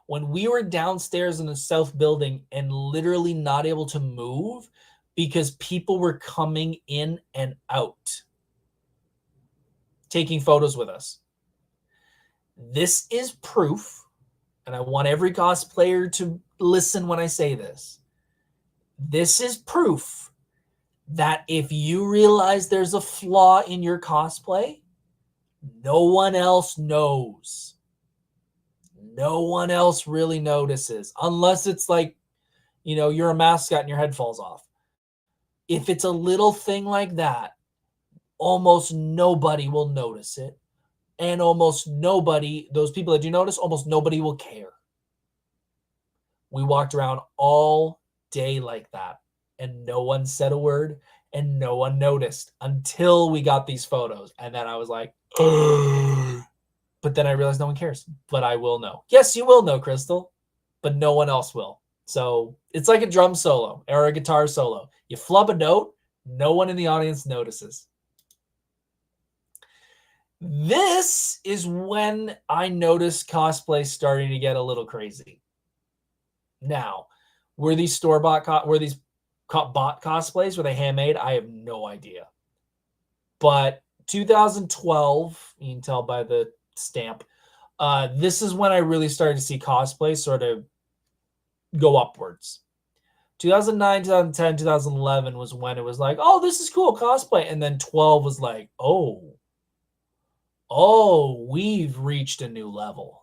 when we were downstairs in the south building and literally not able to move because people were coming in and out, taking photos with us. This is proof, and I want every cosplayer to listen when I say this. This is proof that if you realize there's a flaw in your cosplay, no one else knows. No one else really notices, unless it's like, you're a mascot and your head falls off. If it's a little thing like that, almost nobody will notice it. And almost nobody, those people that do notice, almost nobody will care. We walked around all day like that, and no one said a word, and no one noticed until we got these photos. And then I was like, but then I realized no one cares. But I will know. Yes, you will know, Crystal, but no one else will. So it's like a drum solo or a guitar solo. You flub a note, no one in the audience notices. This is when I noticed cosplay starting to get a little crazy. Now, were these bought cosplays? Were they handmade? I have no idea. But 2012, you can tell by the stamp, this is when I really started to see cosplay sort of go upwards. 2009, 2010, 2011 was when it was like, oh, this is cool, cosplay. And then 12 was like, oh, we've reached a new level.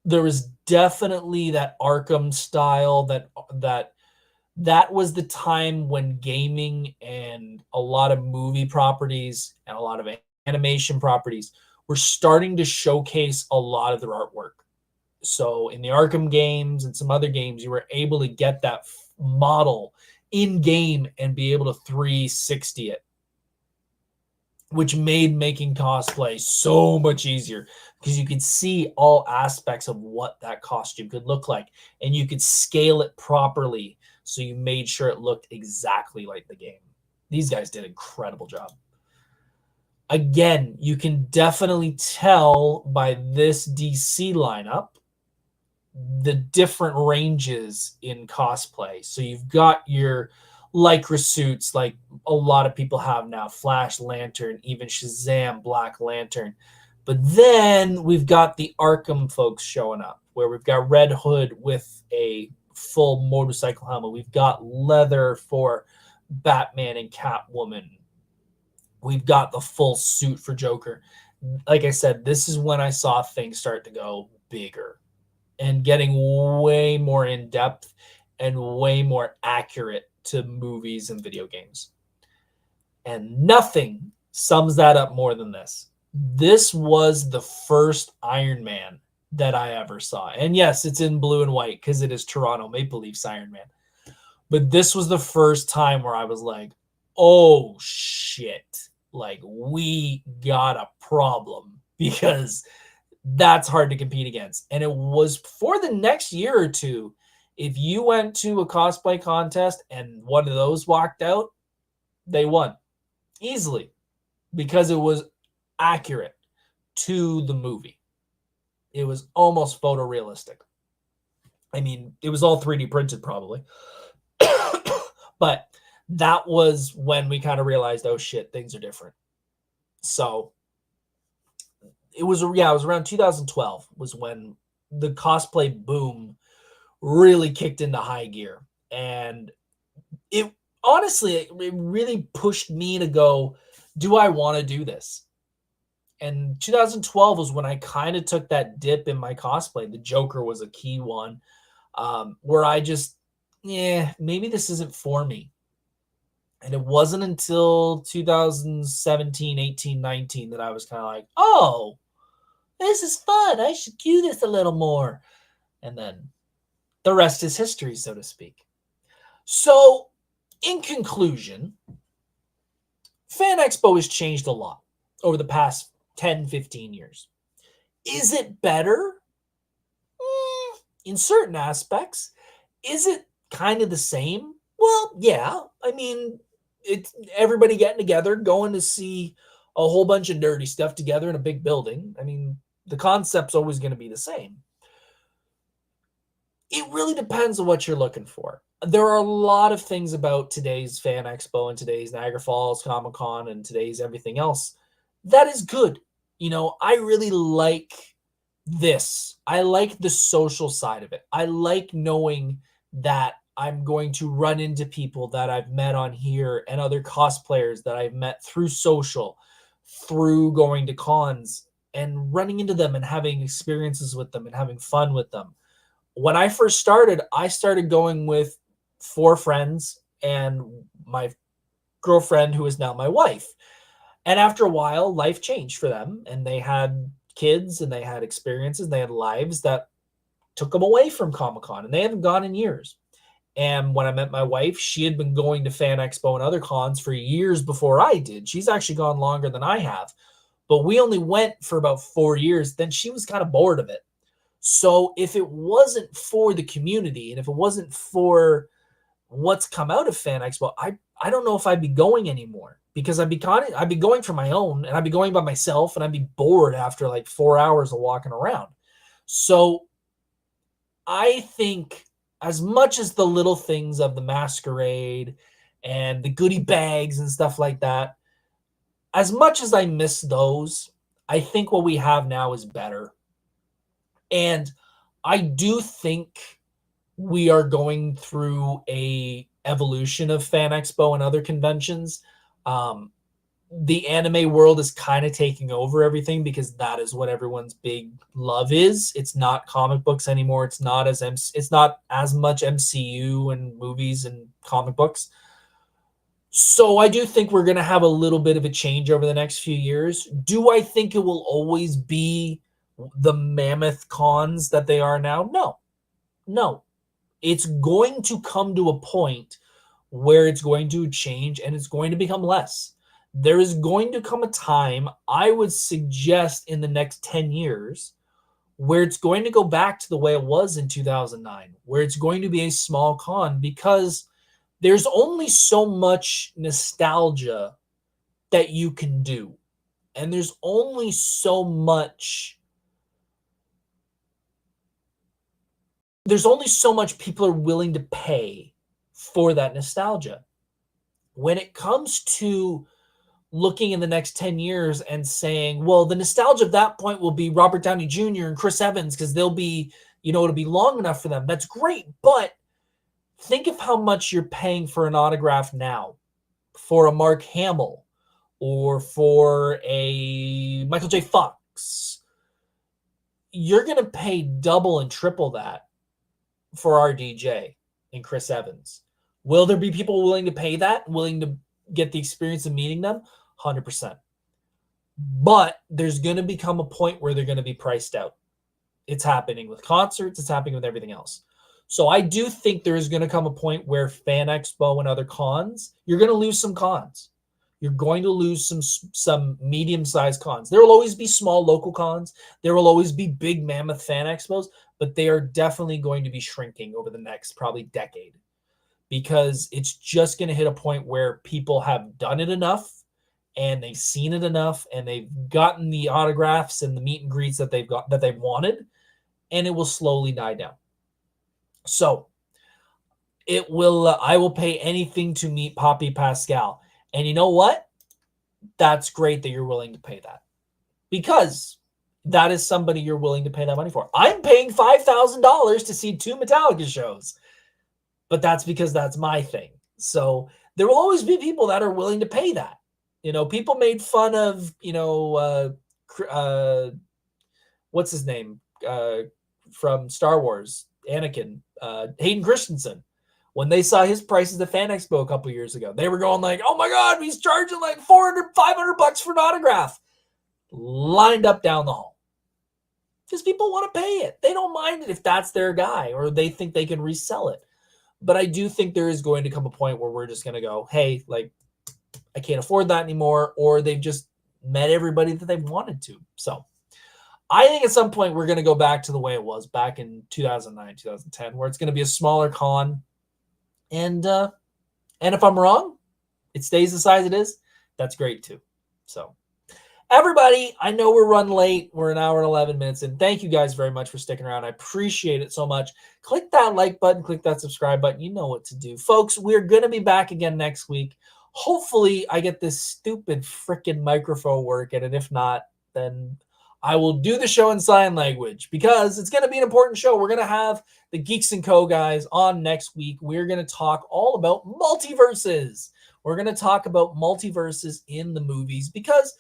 There was definitely that Arkham style that was the time when gaming and a lot of movie properties and a lot of animation properties were starting to showcase a lot of their artwork. So in the Arkham games and some other games, you were able to get that model in game and be able to 360 it, which made making cosplay so much easier because you could see all aspects of what that costume could look like, and you could scale it properly so you made sure it looked exactly like the game. These guys did an incredible job. Again, you can definitely tell by this DC lineup the different ranges in cosplay. So you've got your Lycra suits like a lot of people have now, Flash, Lantern, even Shazam, Black Lantern. But then we've got the Arkham folks showing up, where we've got Red Hood with a full motorcycle helmet. We've got leather for Batman and Catwoman. We've got the full suit for Joker. like I said, this is when I saw things start to go bigger and getting way more in depth and way more accurate to movies and video games. And nothing sums that up more than this. This was the first Iron Man that I ever saw. And yes, it's in blue and white because it is Toronto Maple Leafs Iron Man. But this was the first time where I was like, oh shit, like we got a problem, because that's hard to compete against. And it was for the next year or two. If you went to a cosplay contest and one of those walked out, they won easily because it was accurate to the movie. It was almost photorealistic. I mean, it was all 3D printed probably. But that was when we kind of realized, oh shit, things are different. So it was around 2012 was when the cosplay boom really kicked into high gear. And it really pushed me to go, do I want to do this? And 2012 was when I kind of took that dip in my cosplay. The Joker was a key one, where I just, maybe this isn't for me. And it wasn't until 2017, 18, 19 that I was kind of like, oh, this is fun. I should do this a little more. And then the rest is history, so to speak. So, in conclusion, Fan Expo has changed a lot over the past 10, 15 years. Is it better? In certain aspects. Is it kind of the same? Well, yeah. I mean, it's everybody getting together, going to see a whole bunch of nerdy stuff together in a big building. I mean, the concept's always going to be the same. It really depends on what you're looking for. There are a lot of things about today's Fan Expo and today's Niagara Falls Comic-Con and today's everything else that is good. You know, I really like this. I like the social side of it. I like knowing that I'm going to run into people that I've met on here and other cosplayers that I've met through social, through going to cons and running into them and having experiences with them and having fun with them. When I first started, I started going with 4 friends and my girlfriend, who is now my wife. And after a while, life changed for them, and they had kids and they had experiences, and they had lives that took them away from Comic-Con, and they haven't gone in years. And when I met my wife, she had been going to Fan Expo and other cons for years before I did. She's actually gone longer than I have, but we only went for about 4 years. Then she was kind of bored of it. So if it wasn't for the community and if it wasn't for what's come out of Fan Expo, I don't know if I'd be going anymore, because I'd be going for my own, and I'd be going by myself, and I'd be bored after like 4 hours of walking around. So I think as much as the little things of the masquerade and the goodie bags and stuff like that, as much as I miss those, I think what we have now is better. And I do think we are going through a evolution of Fan Expo and other conventions. The anime world is kind of taking over everything because that is what everyone's big love is. It's not comic books anymore. It's not as much MCU and movies and comic books. So I do think we're going to have a little bit of a change over the next few years. Do I think it will always be the mammoth cons that they are now? No. It's going to come to a point where it's going to change and it's going to become less. There is going to come a time, I would suggest in the next 10 years, where it's going to go back to the way it was in 2009, where it's going to be a small con, because there's only so much nostalgia that you can do. And there's only so much people are willing to pay for that nostalgia. When it comes to looking in the next 10 years and saying, well, the nostalgia of that point will be Robert Downey Jr. and Chris Evans because they'll be, it'll be long enough for them. That's great. But think of how much you're paying for an autograph now for a Mark Hamill or for a Michael J. Fox, you're going to pay double and triple that for RDJ and Chris Evans. Will there be people willing to pay that, willing to get the experience of meeting them? 100%. But there's going to become a point where they're going to be priced out. It's happening with concerts. It's happening with everything else. So I do think there is going to come a point where Fan Expo and other cons, you're going to lose some cons. You're going to lose some medium-sized cons. There will always be small local cons. There will always be big mammoth fan expos, but they are definitely going to be shrinking over the next probably decade, because it's just going to hit a point where people have done it enough and they've seen it enough and they've gotten the autographs and the meet and greets that they've wanted, and it will slowly die down. So it will. I will pay anything to meet Poppy Pascal. And you know what? That's great that you're willing to pay that, because that is somebody you're willing to pay that money for. I'm paying $5,000 to see 2 Metallica shows, but that's because that's my thing. So there will always be people that are willing to pay that. People made fun of, what's his name from Star Wars, Anakin, Hayden Christensen. When they saw his prices at Fan Expo a couple years ago, they were going like, oh my God, he's charging like $400, $500 for an autograph. Lined up down the hall. Because people want to pay it. They don't mind it if that's their guy or they think they can resell it. But I do think there is going to come a point where we're just going to go, hey, like, I can't afford that anymore. Or they've just met everybody that they wanted to. So I think at some point we're going to go back to the way it was back in 2009, 2010, where it's going to be a smaller con. And if I'm wrong, it stays the size it is. That's great too. So everybody, I know we're running late. We're an hour and 11 minutes in. Thank you guys very much for sticking around. I appreciate it so much. Click that like button, click that subscribe button. You know what to do. Folks, we're going to be back again next week. Hopefully I get this stupid freaking microphone working. And if not, then I will do the show in sign language, because it's going to be an important show. We're going to have the Geeks & Co. guys on next week. We're going to talk all about multiverses. We're going to talk about multiverses in the movies, because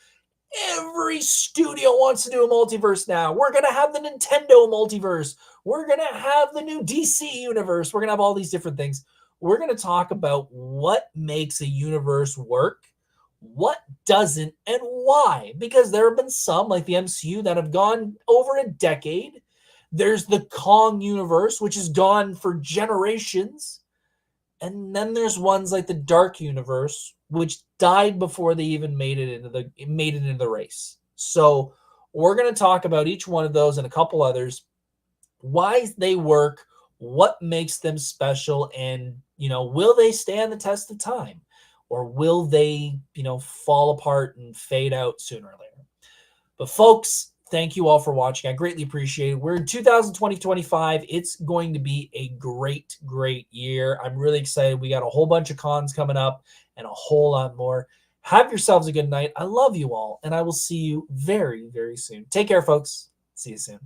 every studio wants to do a multiverse now. We're going to have the Nintendo multiverse. We're going to have the new DC universe. We're going to have all these different things. We're going to talk about what makes a universe work, what doesn't, and why. Because there have been some, like the MCU, that have gone over a decade. There's the Kong universe, which has gone for generations. And then there's ones like the Dark universe, which died before they even made it into the race. So we're going to talk about each one of those and a couple others, why they work, what makes them special, and will they stand the test of time? Or will they, fall apart and fade out sooner or later? But folks, thank you all for watching. I greatly appreciate it. We're in 2020-25. It's going to be a great, great year. I'm really excited. We got a whole bunch of cons coming up and a whole lot more. Have yourselves a good night. I love you all, and I will see you very, very soon. Take care, folks. See you soon.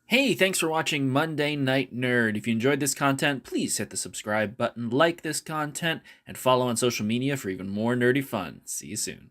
Hey, thanks for watching Monday Night Nerd. If you enjoyed this content, please hit the subscribe button, like this content, and follow on social media for even more nerdy fun. See you soon.